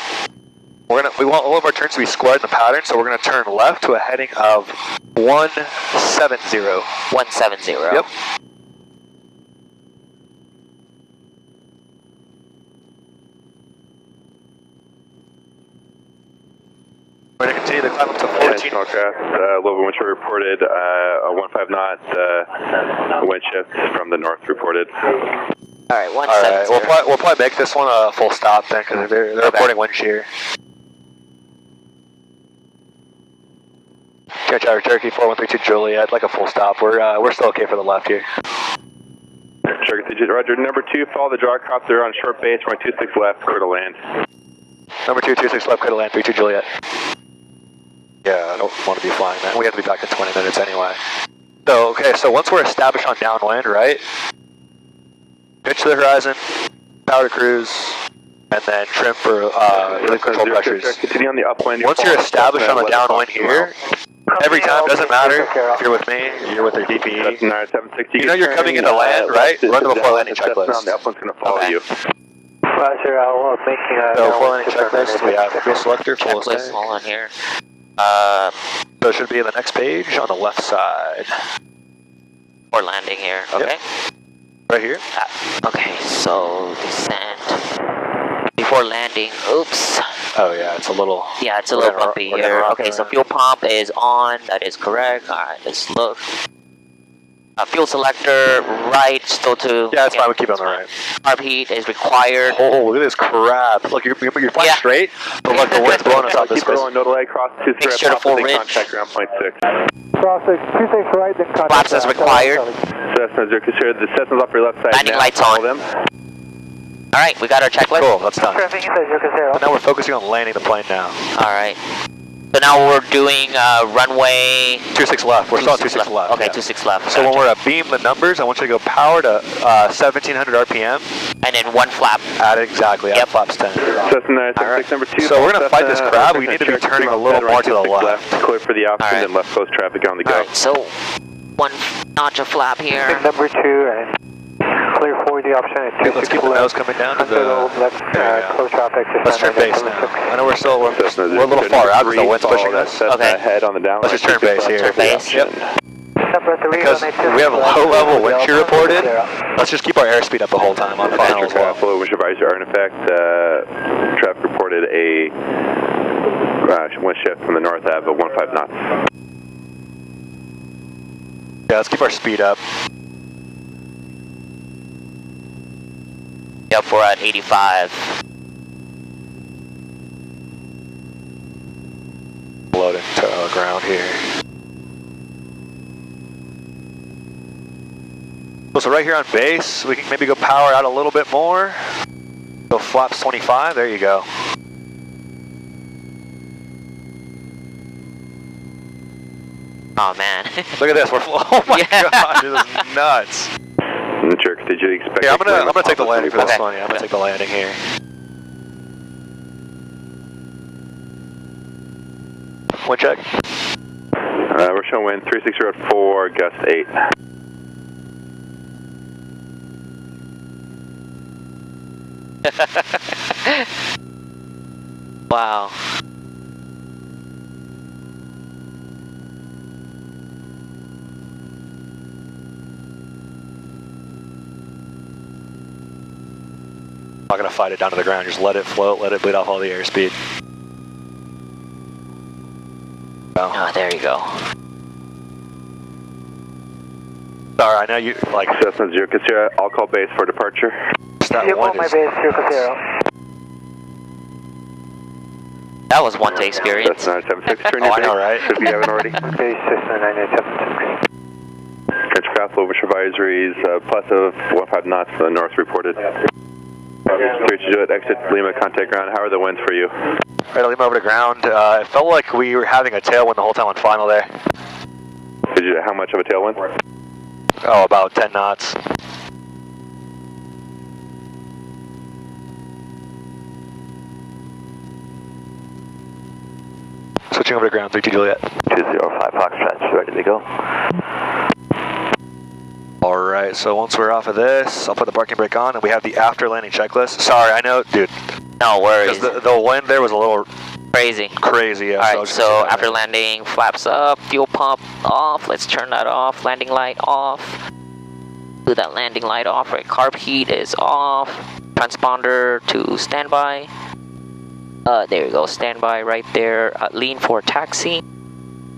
Speaker 3: we want all of our turns to be square in the pattern, so we're gonna turn left to a heading of 170.
Speaker 7: 170.
Speaker 3: Yep. We're going to continue to climb up to 14.
Speaker 2: Aircraft, low wind chill reported, a 15 knot wind shift from the north reported.
Speaker 7: Alright, 170.
Speaker 3: Alright, we'll probably make this one a full stop then, because they're reporting wind shear. Catch our Turkey 4132 Juliet, like a full stop. We're still okay for the left here.
Speaker 2: Turkey, Roger. Number 2, follow the drawcopter on short base, runway 26 left, clear to land.
Speaker 3: Number 2, 26 left, clear to land, 32 Juliet. Yeah, I don't want to be flying that. We have to be back in 20 minutes anyway. So, okay, so once we're established on downwind, right? Pitch to the horizon, power to cruise, and then trim for control pressures.
Speaker 2: Continue on the upwind.
Speaker 3: Once you're established on the downwind here, every time, doesn't matter if you're with me, you're with their DPE. You know you're coming into land, right? Run the before landing checklist.
Speaker 2: The upwind's going to follow you.
Speaker 5: Roger, I will make a...
Speaker 3: So, before landing checklist, we have fuel selector, full
Speaker 7: Checklist,
Speaker 3: estate.
Speaker 7: hold on here.
Speaker 3: So it should be in the next page on the left side.
Speaker 7: Or landing here, okay?
Speaker 3: Yep. Right here.
Speaker 7: Okay, so descent. Before landing, oops.
Speaker 3: Oh yeah, it's a little...
Speaker 7: Yeah, it's a little bumpy here. Okay, so fuel pump is on, that is correct. Alright, let's look. Fuel selector, right, still to...
Speaker 3: Yeah, it's fine, we keep it on the right.
Speaker 7: Carb heat is required.
Speaker 3: Oh, look at this crap. Look, you're flying straight, but look, the wind's blowing us off this
Speaker 2: Keep going, no delay, cross 2
Speaker 7: Make sure to full ridge.
Speaker 2: Contact ground point 6.
Speaker 5: Cross 26 right, then contact...
Speaker 7: Flaps as required.
Speaker 2: Cessna 0, consider the Cessna's off your left side.
Speaker 7: Landing
Speaker 2: now.
Speaker 7: lights
Speaker 2: Follow
Speaker 7: on.
Speaker 2: them.
Speaker 7: Alright, we got our checklist.
Speaker 3: Cool, that's done.
Speaker 5: Traffic inside 0.
Speaker 3: Now we're focusing on landing the plane now.
Speaker 7: Alright. So now we're doing runway...
Speaker 3: 26 left, we're still on 26 left.
Speaker 7: Okay,
Speaker 3: yeah.
Speaker 7: 26 left.
Speaker 3: So when we're at beam the numbers, I want you to go power to 1700 RPM.
Speaker 7: And then one flap.
Speaker 3: At exactly, at flaps 10.
Speaker 2: Cessna 96 number 2.
Speaker 3: So we're going to fight this crab. We need to be turning a little more to the left.
Speaker 2: Clear for the opposite and left coast traffic on the go.
Speaker 7: Alright, so one notch of flap here.
Speaker 5: Number 2 and clear for the option at 26
Speaker 3: Let's keep the nose coming down to the...
Speaker 5: left, close traffic.
Speaker 3: Let's turn base now. I know we're a little far out because the wind's pushing us.
Speaker 7: Okay.
Speaker 2: Head on the down.
Speaker 3: Let's just turn base here.
Speaker 7: Turn base.
Speaker 3: Yep. Because we have low level wind shear reported, let's just keep our airspeed up the whole time on final as well.
Speaker 2: Flow wind advisor are in effect. Traffic reported a wind shift from the north Ave of 15 knots.
Speaker 3: Yeah, let's keep our speed up.
Speaker 7: Yep, we're at 85.
Speaker 3: Loading to ground here. So right here on base, we can maybe go power out a little bit more. Go flaps 25, there you go.
Speaker 7: Oh man.
Speaker 3: Look at this, oh my god, this is nuts.
Speaker 2: Jerk, did you expect?
Speaker 3: Yeah, I'm gonna take the landing for this one. Yeah, I'm gonna take the landing here. Wind check.
Speaker 2: We're showing wind 360 at 4, gust 8.
Speaker 7: Wow.
Speaker 3: Not gonna fight it down to the ground, just let it float, let it bleed off all the airspeed.
Speaker 7: Oh, there you go.
Speaker 3: Sorry, I know you like
Speaker 2: Cessna 0 Casera, I'll call base for departure.
Speaker 3: that
Speaker 5: You
Speaker 3: one
Speaker 5: want my
Speaker 3: is,
Speaker 5: base, 0 0.
Speaker 7: That was one to experience.
Speaker 2: Cessna 976, turn
Speaker 3: Oh,
Speaker 2: your
Speaker 3: I know,
Speaker 2: base,
Speaker 3: right?
Speaker 2: if you haven't already.
Speaker 5: Base Cessna 976.
Speaker 2: Aircraft low wind advisories, plus of 15 knots to the north reported. 320 exit Lima, contact ground. How are the winds for you?
Speaker 3: Right, Lima over to ground. It felt like we were having a tailwind the whole time on final there.
Speaker 2: How much of a tailwind?
Speaker 3: Oh, about 10 knots. Switching over to ground, 32 Juliet.
Speaker 2: 205 Foxtrot, ready to go.
Speaker 3: Alright, so once we're off of this, I'll put the parking brake on and we have the after landing checklist. Sorry, I know, dude.
Speaker 7: No worries.
Speaker 3: Because the wind there was a little
Speaker 7: Crazy.
Speaker 3: crazy. Yeah,
Speaker 7: Alright, so after landing, flaps up, fuel pump off. Let's turn that off. Landing light off. Do that landing light off. Right, carb heat is off. Transponder to standby. There you go, standby right there. Lean for taxi.
Speaker 3: So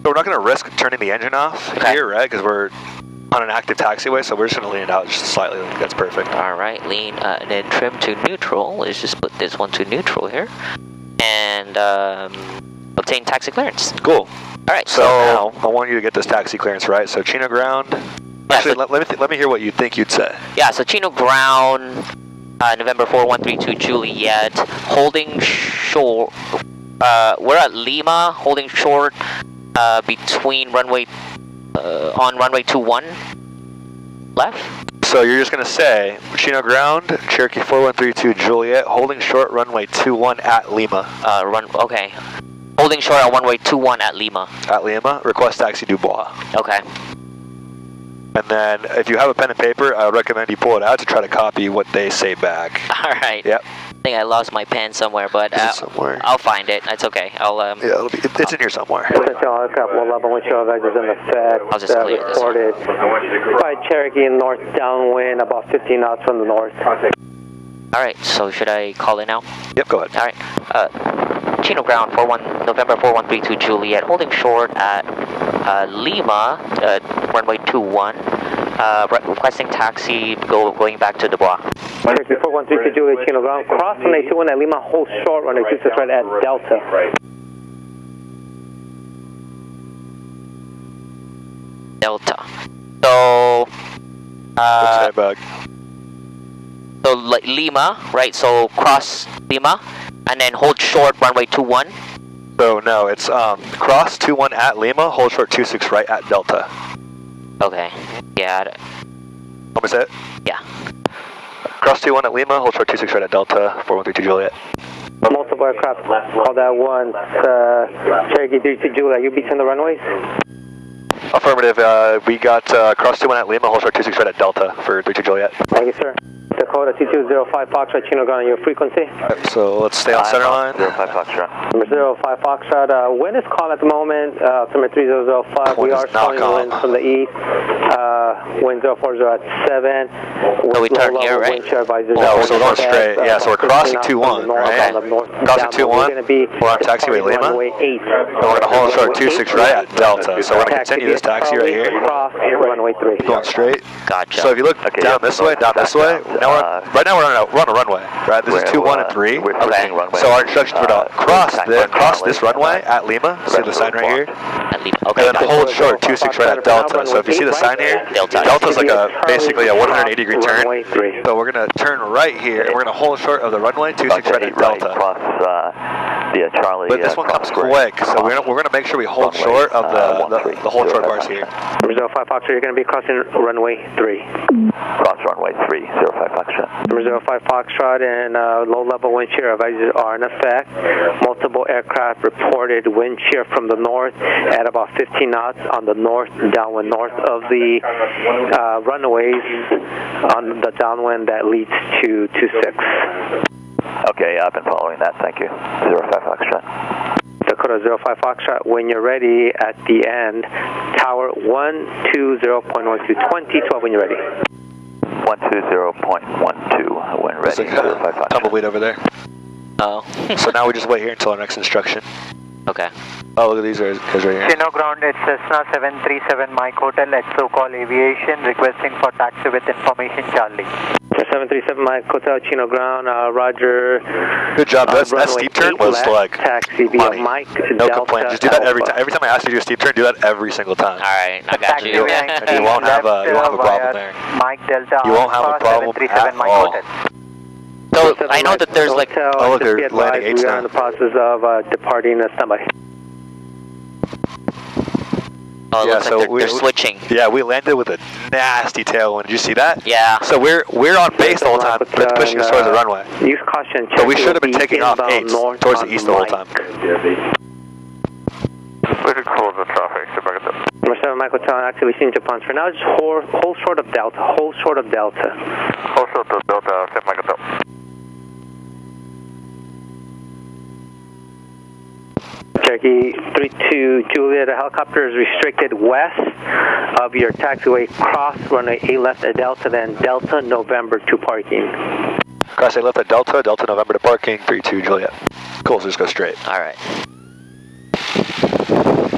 Speaker 3: we're not going to risk turning the engine off here, right? Because we're on an active taxiway, so we're just going to lean it out just slightly. That's perfect.
Speaker 7: Alright, lean and then trim to neutral. Let's just put this one to neutral here. And obtain taxi clearance.
Speaker 3: Cool.
Speaker 7: Alright,
Speaker 3: So now I want you to get this taxi clearance, right? So Chino ground. Actually, let me hear what you think you'd say.
Speaker 7: Yeah, so Chino ground, November 4132 Juliet, holding short. We're at Lima, holding short between runway on runway 21 left.
Speaker 3: So you're just going to say Chino ground, Cherokee 4132 Juliet, holding short runway 21 at Lima.
Speaker 7: Okay. Holding short on runway 21 at Lima.
Speaker 3: At Lima, request taxi Dubois.
Speaker 7: Okay.
Speaker 3: And then if you have a pen and paper, I would recommend you pull it out to try to copy what they say back.
Speaker 7: Alright.
Speaker 3: Yep.
Speaker 7: I think I lost my pen somewhere, but
Speaker 3: somewhere?
Speaker 7: I'll find it. It's okay. I'll
Speaker 3: Yeah, it's in here somewhere.
Speaker 5: Aircraft 111 wind chill advisors in effect.
Speaker 7: I'll just clear this one.
Speaker 5: Reported by Cherokee north downwind, about 15 knots from the north.
Speaker 7: Alright, so should I call it now?
Speaker 3: Yep, go ahead.
Speaker 7: Alright. Chino ground, November 4132 Juliet, holding short at Lima, runway 21, requesting taxi going back to Dubois.
Speaker 5: Cherokee 4132 Juliet, Chino ground, cross runway 21 at Lima, hold short runway 26 right at Delta.
Speaker 7: Delta. So, so like Lima, right? So cross Lima, and then hold short runway 21.
Speaker 3: So no, it's cross 21 at Lima, hold short 26 right at Delta.
Speaker 7: Okay. Yeah.
Speaker 3: What was it?
Speaker 7: Yeah.
Speaker 3: Cross 21 at Lima, hold short 26 right at Delta, 4132 Juliet.
Speaker 5: Multiple aircraft, call that one, Cherokee 32 Juliet, you beating the runways?
Speaker 3: Affirmative, we got cross 21 at Lima, hold short 26 right at Delta for 32 Juliet.
Speaker 5: Thank you, sir. Dakota 2205 Foxtrot, Chino Ground on your frequency.
Speaker 3: Alright, so let's stay on center line.
Speaker 6: 05 Foxtrot.
Speaker 5: Number 05 Foxtrot, wind is calm at the moment, number 3005, we are calling wind from the east, wind 040 at 7.
Speaker 7: So we turn here, right?
Speaker 3: No, so we're going straight, yeah, so we're crossing 21, right? Crossing 21, we're on taxiway Lima, and we're going to hold short 26 right at Delta, so we're going to continue this taxi right here.
Speaker 5: Runway 3.
Speaker 3: Going straight.
Speaker 7: Gotcha.
Speaker 3: So if you look down this way, right now we're on a runway, right? This is 21 and 3.
Speaker 7: Okay.
Speaker 3: So our instructions were to cross this runway at Lima. See the sign right here?
Speaker 7: At Lima. Okay.
Speaker 3: And then hold short 26 right at Delta. So if you see the sign here, Delta's like basically a 180 degree turn. So we're gonna turn right here, and we're gonna hold short of the runway 26 right at Delta.
Speaker 6: Charlie.
Speaker 3: But this one comes quick, so we're gonna make sure we hold short of the hold short bars here.
Speaker 5: Number 05 Foxtrot, you're going to be crossing runway 3.
Speaker 6: Cross runway 3, 05 Foxtrot.
Speaker 5: Number 05 Foxtrot and low-level wind shear advisories are in effect. Multiple aircraft reported wind shear from the north at about 15 knots on the north, downwind north of the runways on the downwind that leads to 26.
Speaker 6: Okay, I've been following that, thank you. 05 Foxtrot.
Speaker 5: Dakota 05 Foxtrot, when you're ready at the end, tower 120.12, 2012 when you're ready.
Speaker 6: 120.12 when ready.
Speaker 3: It's like a tumbleweed over there.
Speaker 7: Oh.
Speaker 3: So now we just wait here until our next instruction.
Speaker 7: Okay.
Speaker 3: Oh, look at these guys right here.
Speaker 5: Chino Ground, it's Cessna 737 Mike Hotel at SoCal Aviation, requesting for taxi with information, Charlie. 737 Mike Hotel, Chino Ground, Roger.
Speaker 3: Good job. That steep turn was like
Speaker 5: taxi via
Speaker 3: money.
Speaker 5: Mike
Speaker 3: No
Speaker 5: Delta
Speaker 3: complaint. Just do that every time. Every time I ask you to do a steep turn, do that every single time.
Speaker 7: All right. I got you.
Speaker 3: And you won't have a problem there.
Speaker 5: Mike Delta.
Speaker 3: You won't have a problem at all.
Speaker 7: So I know that there's like.
Speaker 3: Oh, look, they're landing 8s
Speaker 5: We are
Speaker 3: now.
Speaker 5: in the process of departing standby.
Speaker 7: Oh, it
Speaker 3: Yeah,
Speaker 7: looks
Speaker 3: so
Speaker 7: like they're switching.
Speaker 3: Yeah, we landed with a nasty tailwind. Did you see that?
Speaker 7: Yeah.
Speaker 3: So we're on base the whole time, but it's pushing us towards the runway.
Speaker 5: Use caution.
Speaker 3: But we should have been taking off 8s towards the east the whole time.
Speaker 6: Pretty cool, the traffic.
Speaker 5: Number 7 Michael Town, activation Japan. For now, just hold short of Delta. Hold short of Delta.
Speaker 6: Hold short of Delta, 7 Michael Delta.
Speaker 5: Cherokee 32 Juliet, the helicopter is restricted west of your taxiway, cross runway 8 left at Delta, then Delta November to parking.
Speaker 3: Cross 8 left at Delta, Delta November to parking, 32 Juliet. Cool, so just go straight.
Speaker 7: All right.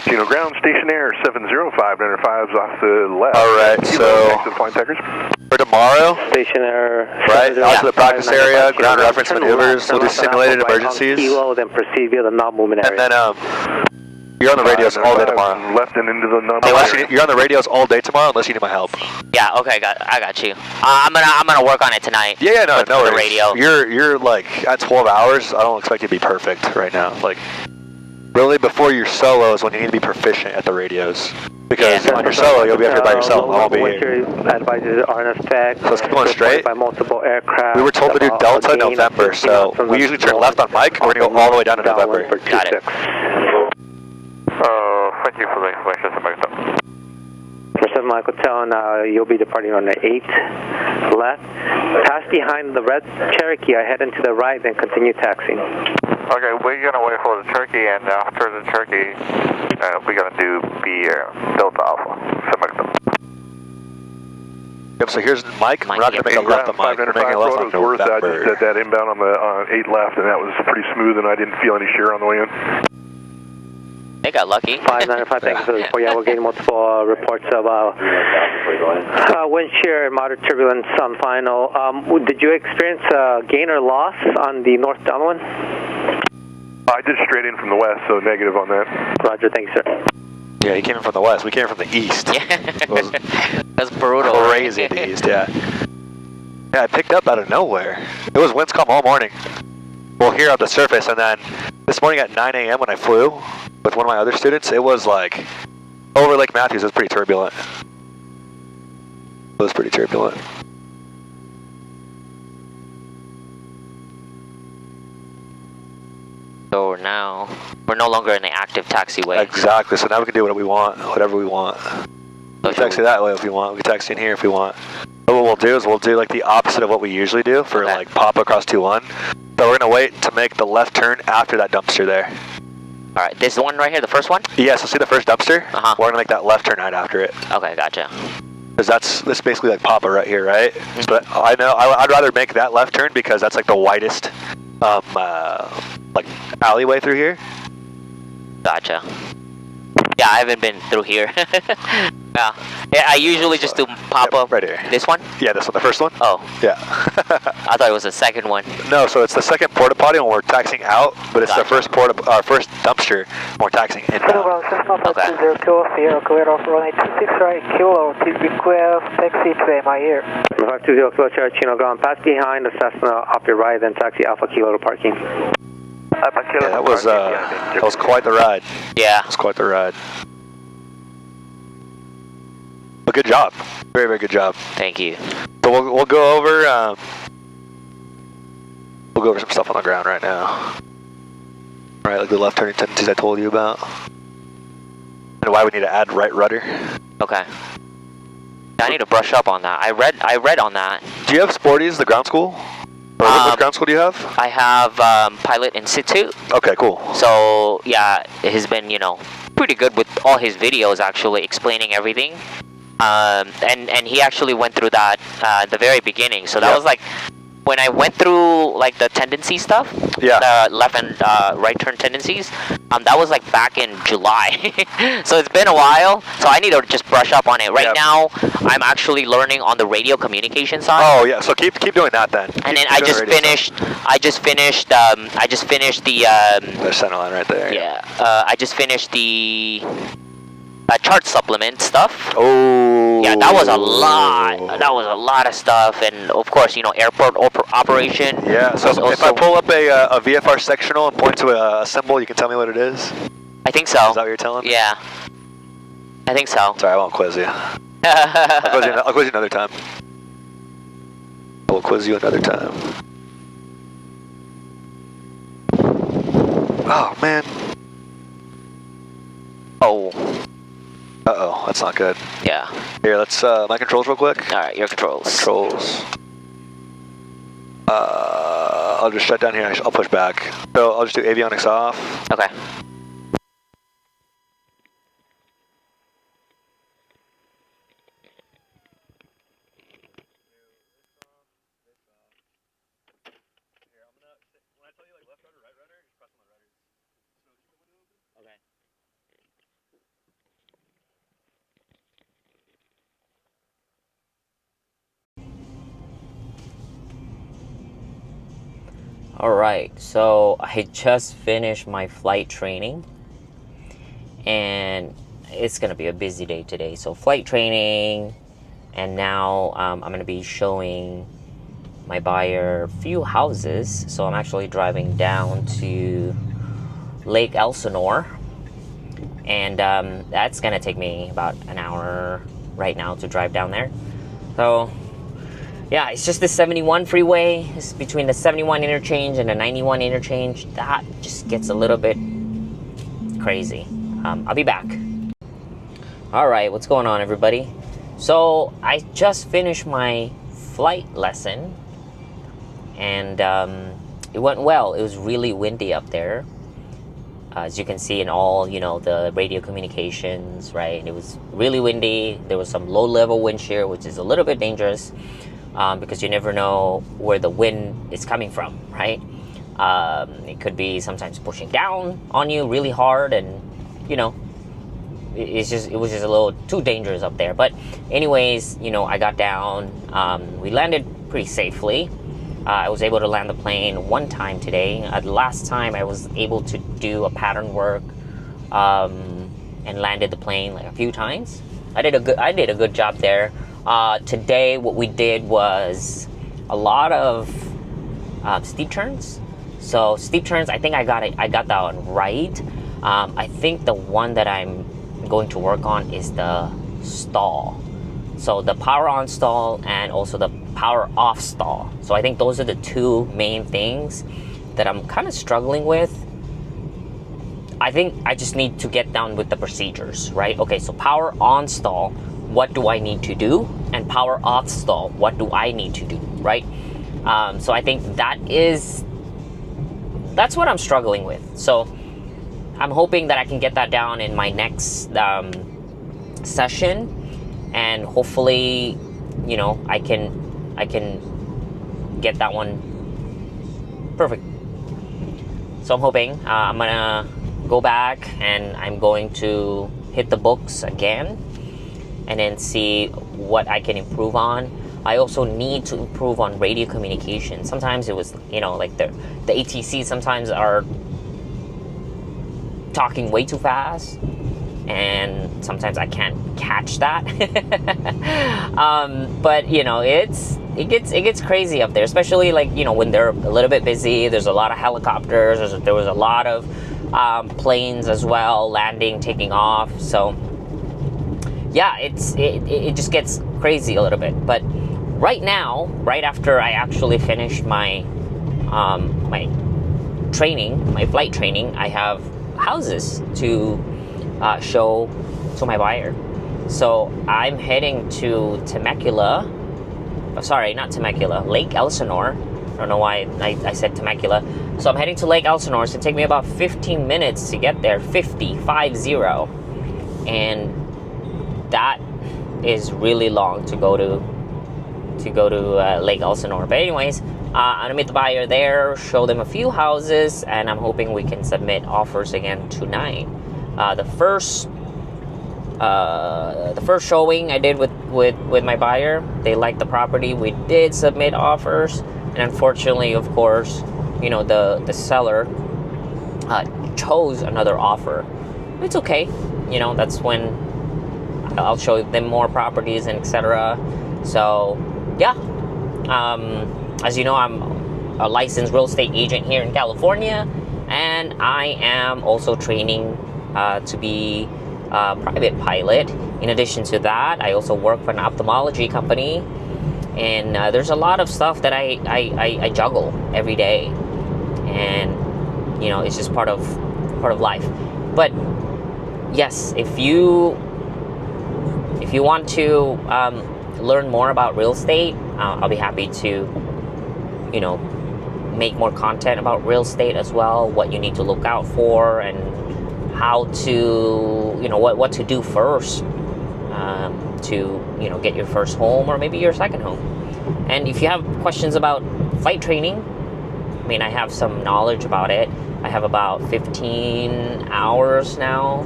Speaker 2: Chino Ground, Station Air 705, 95's off the left.
Speaker 3: All right, so
Speaker 2: Flying Tigers.
Speaker 3: for tomorrow,
Speaker 5: Station Air.
Speaker 3: right, out to the practice area, ground reference maneuvers, we'll do simulated emergencies.
Speaker 5: Then proceed via the non-movement
Speaker 3: And
Speaker 5: area.
Speaker 3: then you're on the radios all day tomorrow.
Speaker 2: Left and into the number.
Speaker 3: You're on the radios all day tomorrow unless you need my help.
Speaker 7: Yeah. Okay. I got you. I'm gonna work on it tonight.
Speaker 3: Yeah, no
Speaker 7: with the
Speaker 3: worries.
Speaker 7: radio.
Speaker 3: You're like at 12 hours. I don't expect you to be perfect right now. Like really, before your solo is when you need to be proficient at the radios. Because on your solo, you'll be up here by yourself. I won't be here.
Speaker 5: Advices are in effect.
Speaker 3: So let's keep going straight.
Speaker 5: By multiple aircraft.
Speaker 3: We were told to do Delta November, so we usually turn left on Mike. We're gonna go all the way down to November.
Speaker 7: Got it.
Speaker 6: Thank you for the information, 7 Michael Delta.
Speaker 5: For 7 Michael Town, you'll be departing on the 8 left. Pass behind the red Cherokee, I head into the right, then continue taxiing.
Speaker 6: Okay, we're gonna wait for the Turkey, and after the Turkey, we're gonna do Delta Alpha, 7 Michael Delta.
Speaker 3: Yep, so here's Mike. We're not going to make a left on Mike. We're making a left on November.
Speaker 2: I just did that inbound on the 8 left, and that was pretty smooth, and I didn't feel any shear on the way in.
Speaker 7: They got lucky.
Speaker 5: 595, thank you for the report. Yeah, we're getting multiple reports of wind shear and moderate turbulence on final. Did you experience gain or loss on the north downwind?
Speaker 2: I did straight in from the west, so negative on that.
Speaker 5: Roger, thank you, sir.
Speaker 3: Yeah, he came in from the west. We came in from the east.
Speaker 7: Yeah. That's brutal.
Speaker 3: Crazy at the east, yeah. Yeah, I picked up out of nowhere. It was winds calm all morning. Well, here on the surface, and then this morning at 9 a.m. when I flew with one of my other students, it was like, over Lake Matthews, it was pretty turbulent. It was pretty turbulent.
Speaker 7: So now we're no longer in the active taxiway.
Speaker 3: Exactly. So now we can do what we want, whatever we want. We can taxi that way if we want. We can taxi in here if we want. But what we'll do is we'll do like the opposite of what we usually do for like pop across 2-1. So we're gonna wait to make the left turn after that dumpster there.
Speaker 7: All right, this one right here, the first one?
Speaker 3: Yeah, so see the first dumpster? We're gonna make that left turn right after it.
Speaker 7: Okay, gotcha.
Speaker 3: Because this basically like Papa right here, right? So I know I'd rather make that left turn because that's like the widest like alleyway through here.
Speaker 7: Gotcha. Yeah, I haven't been through here. Yeah, I usually just do pop up.
Speaker 3: Right here.
Speaker 7: This one?
Speaker 3: Yeah, this one, the first one.
Speaker 7: Oh.
Speaker 3: Yeah.
Speaker 7: I thought it was the second one.
Speaker 3: No, so it's the second porta potty when we're taxiing out, but it's the first first dumpster when we're taxiing in.
Speaker 7: Okay.
Speaker 8: 20 Kilo Sierra, clear off runway 26 right, Kilo, request taxi to MIA.
Speaker 5: 520 Kilo Charlie Chino, go on past behind the Cessna off your right, then taxi Alpha Kilo to parking.
Speaker 3: Yeah, that was quite the ride.
Speaker 7: Yeah.
Speaker 3: It was quite the ride. But good job. Very, very good job.
Speaker 7: Thank you.
Speaker 3: So we'll go over some stuff on the ground right now. Right, like the left turning tendencies I told you about. And why we need to add right rudder.
Speaker 7: Okay. I need to brush up on that. I read on that.
Speaker 3: Do you have Sporties, the ground school? Or what ground school do you have?
Speaker 7: I have Pilot Institute.
Speaker 3: Okay, cool.
Speaker 7: So yeah, he's been, you know, pretty good with all his videos actually explaining everything. And he actually went through that at the very beginning. So that was like when I went through like the tendency stuff, the left and right turn tendencies. That was like back in July. So it's been a while. So I need to just brush up on it. Right now, I'm actually learning on the radio communication side.
Speaker 3: Oh yeah, so keep doing that then.
Speaker 7: And then I just finished the
Speaker 3: center line right there.
Speaker 7: Yeah. I just finished the chart supplement stuff.
Speaker 3: Oh.
Speaker 7: Yeah, that was a lot. That was a lot of stuff, and of course, you know, airport operation.
Speaker 3: Yeah. So if I pull up a VFR sectional and point to a symbol, you can tell me what it is.
Speaker 7: I think so.
Speaker 3: Is that what you're telling me?
Speaker 7: Yeah. I think so.
Speaker 3: Sorry, I won't quiz you. I'll quiz you another time. I will quiz you another time. Oh man.
Speaker 7: Oh.
Speaker 3: Uh-oh, that's not good.
Speaker 7: Yeah.
Speaker 3: Here, let's, my controls real quick.
Speaker 7: Alright, your controls.
Speaker 3: Controls. I'll just shut down here, I'll push back. So, I'll just do avionics off.
Speaker 7: Okay. Alright, so I just finished my flight training and it's gonna be a busy day today. So flight training, and now I'm gonna be showing my buyer a few houses. So I'm actually driving down to Lake Elsinore, and that's gonna take me about an hour right now to drive down there. So yeah, it's just the 71 freeway. It's between the 71 interchange and the 91 interchange. That just gets a little bit crazy. I'll be back. All right, what's going on, everybody? So I just finished my flight lesson, and it went well. It was really windy up there, as you can see in all, you know, the radio communications, right? And it was really windy. There was some low-level wind shear, which is a little bit dangerous. Because you never know where the wind is coming from, right? It could be sometimes pushing down on you really hard, and you know, it was just a little too dangerous up there. But anyways, you know, I got down. We landed pretty safely. I was able to land the plane one time today. The last time I was able to do a pattern work and landed the plane like a few times. I did a good job there. Today what we did was a lot of steep turns. So steep turns, I think I got that one right. I think the one that I'm going to work on is the stall. So the power on stall and also the power off stall. So I think those are the two main things that I'm kind of struggling with.
Speaker 1: I think I just need to get down with the procedures, right? Okay, so power on stall, what do I need to do? And power off stall, what do I need to do, right? So I think that's what I'm struggling with. So I'm hoping that I can get that down in my next session, and hopefully, you know, I can get that one perfect. So I'm hoping I'm gonna go back and I'm going to hit the books again and then see what I can improve on. I also need to improve on radio communication. Sometimes it was, you know, like the ATC sometimes are talking way too fast, and sometimes I can't catch that. But you know, it gets crazy up there, especially like, you know, when they're a little bit busy. There's a lot of helicopters. There was a lot of planes as well, landing, taking off. So yeah, it just gets crazy a little bit. But right now, right after I actually finished my my training, my flight training, I have houses to show to my buyer. So I'm heading to Temecula. Oh, sorry, not Temecula, Lake Elsinore. I don't know why I said Temecula. So I'm heading to Lake Elsinore. It's gonna take me about 15 minutes to get there, 50, and that is really long to go to Lake Elsinore. But anyways, I'm gonna meet the buyer there, show them a few houses, and I'm hoping we can submit offers again tonight. The first showing I did with my buyer, they liked the property. We did submit offers, and unfortunately, of course, you know, the seller chose another offer. It's okay, you know, that's when I'll show them more properties and etc. So yeah, as you know, I'm a licensed real estate agent here in California, and I am also training to be a private pilot. In addition to that, I also work for an ophthalmology company, and there's a lot of stuff that I juggle every day, and you know, it's just part of life. But yes, if you want to learn more about real estate, I'll be happy to, you know, make more content about real estate as well, what you need to look out for, and how to, you know, what to do first to, you know, get your first home or maybe your second home. And if you have questions about flight training, I mean, I have some knowledge about it. I have about 15 hours now,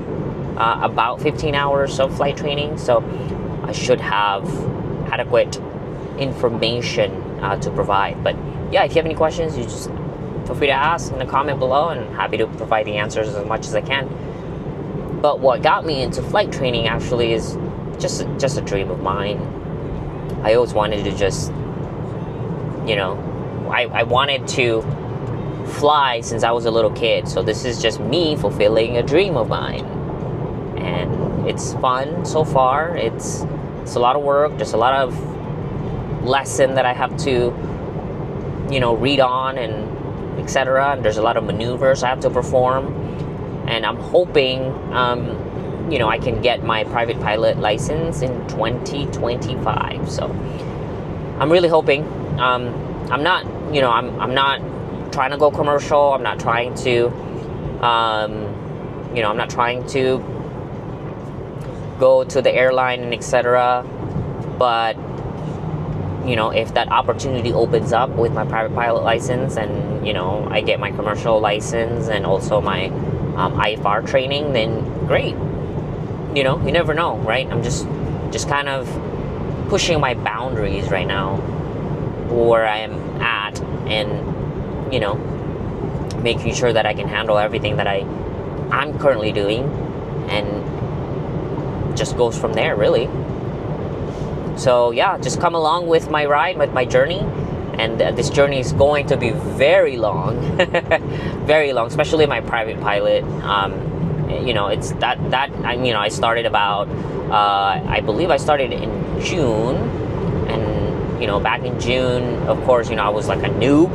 Speaker 1: about 15 hours of flight training, so I should have adequate information to provide. But yeah, if you have any questions, you just feel free to ask in the comment below, and I'm happy to provide the answers as much as I can. But what got me into flight training actually is just a dream of mine. I always wanted to just, you know, I wanted to fly since I was a little kid. So this is just me fulfilling a dream of mine, and it's fun so far. It's a lot of work. There's a lot of lesson that I have to, you know, read on and etc. And there's a lot of maneuvers I have to perform, and I'm hoping you know, I can get my private pilot license in 2025. So I'm really hoping. I'm not, you know, I'm not trying to go commercial. I'm not trying to, you know, I'm not trying to go to the airline and etc. But you know, if that opportunity opens up with my private pilot license, and you know, I get my commercial license and also my IFR training, then great. You know, you never know, right? I'm just kind of pushing my boundaries right now where I am at, and you know, making sure that I can handle everything that I'm currently doing, and just goes from there, really. So yeah, just come along with my ride, with my journey, and this journey is going to be very long, very long, especially my private pilot. You know, it's that you know, I started about I believe I started in June, and you know, back in June, of course, you know, I was like a noob.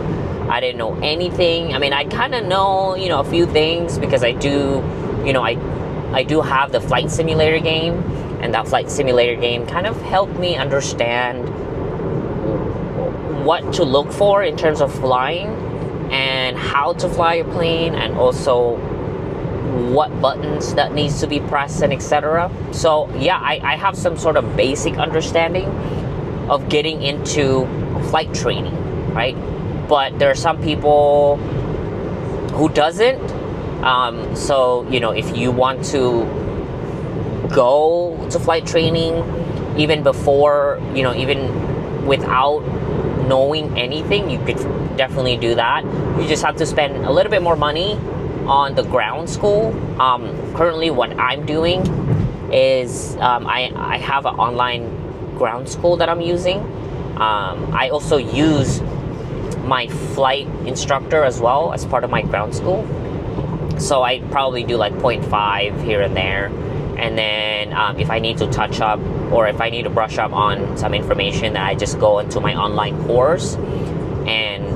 Speaker 1: I didn't know anything. I mean, I kind of know, you know, a few things because I do, you know, I do have the flight simulator game, and that flight simulator game kind of helped me understand what to look for in terms of flying and how to fly a plane, and also what buttons that needs to be pressed and etc. So yeah, I have some sort of basic understanding of getting into flight training, right? But there are some people who doesn't. So, you know, if you want to go to flight training even before, you know, even without knowing anything, you could definitely do that. You just have to spend a little bit more money on the ground school. Currently what I'm doing is I have an online ground school that I'm using. I also use my flight instructor as well as part of my ground school. So I probably do like 0.5 here and there. And then if I need to touch up or if I need to brush up on some information, I just go into my online course and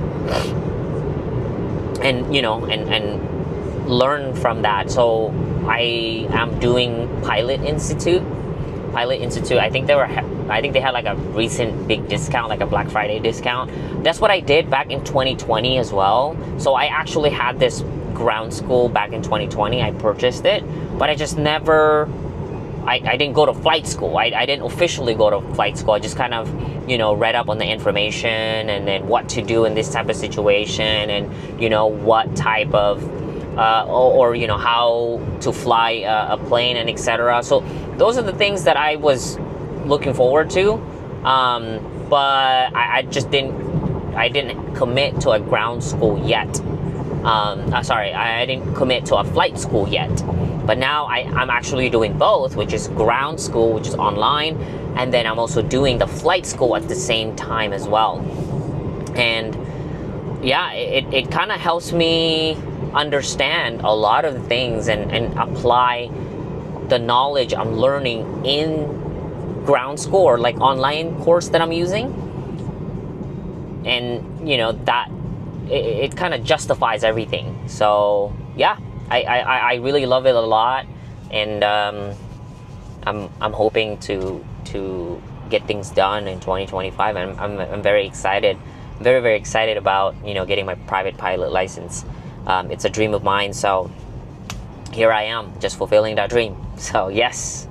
Speaker 1: you know, and learn from that. So I am doing Pilot Institute. I think they had like a recent big discount, like a Black Friday discount. That's what I did back in 2020 as well. So I actually had this ground school back in 2020. I purchased it, but I just never, I didn't go to flight school. I didn't officially go to flight school. I just kind of, you know, read up on the information and then what to do in this type of situation, and, you know, what type of or you know, how to fly a plane and etc. So those are the things that I was looking forward to, but I just didn't commit to a ground school yet. Sorry, I didn't commit to a flight school yet. But now I'm actually doing both, which is ground school, which is online, and then I'm also doing the flight school at the same time as well. And yeah, it kind of helps me understand a lot of the things and apply the knowledge I'm learning in ground school or like online course that I'm using. And you know, that it kind of justifies everything. So yeah, I really love it a lot, and I'm hoping to get things done in 2025. And I'm very excited, very excited about, you know, getting my private pilot license. It's a dream of mine, so here I am, just fulfilling that dream. So yes.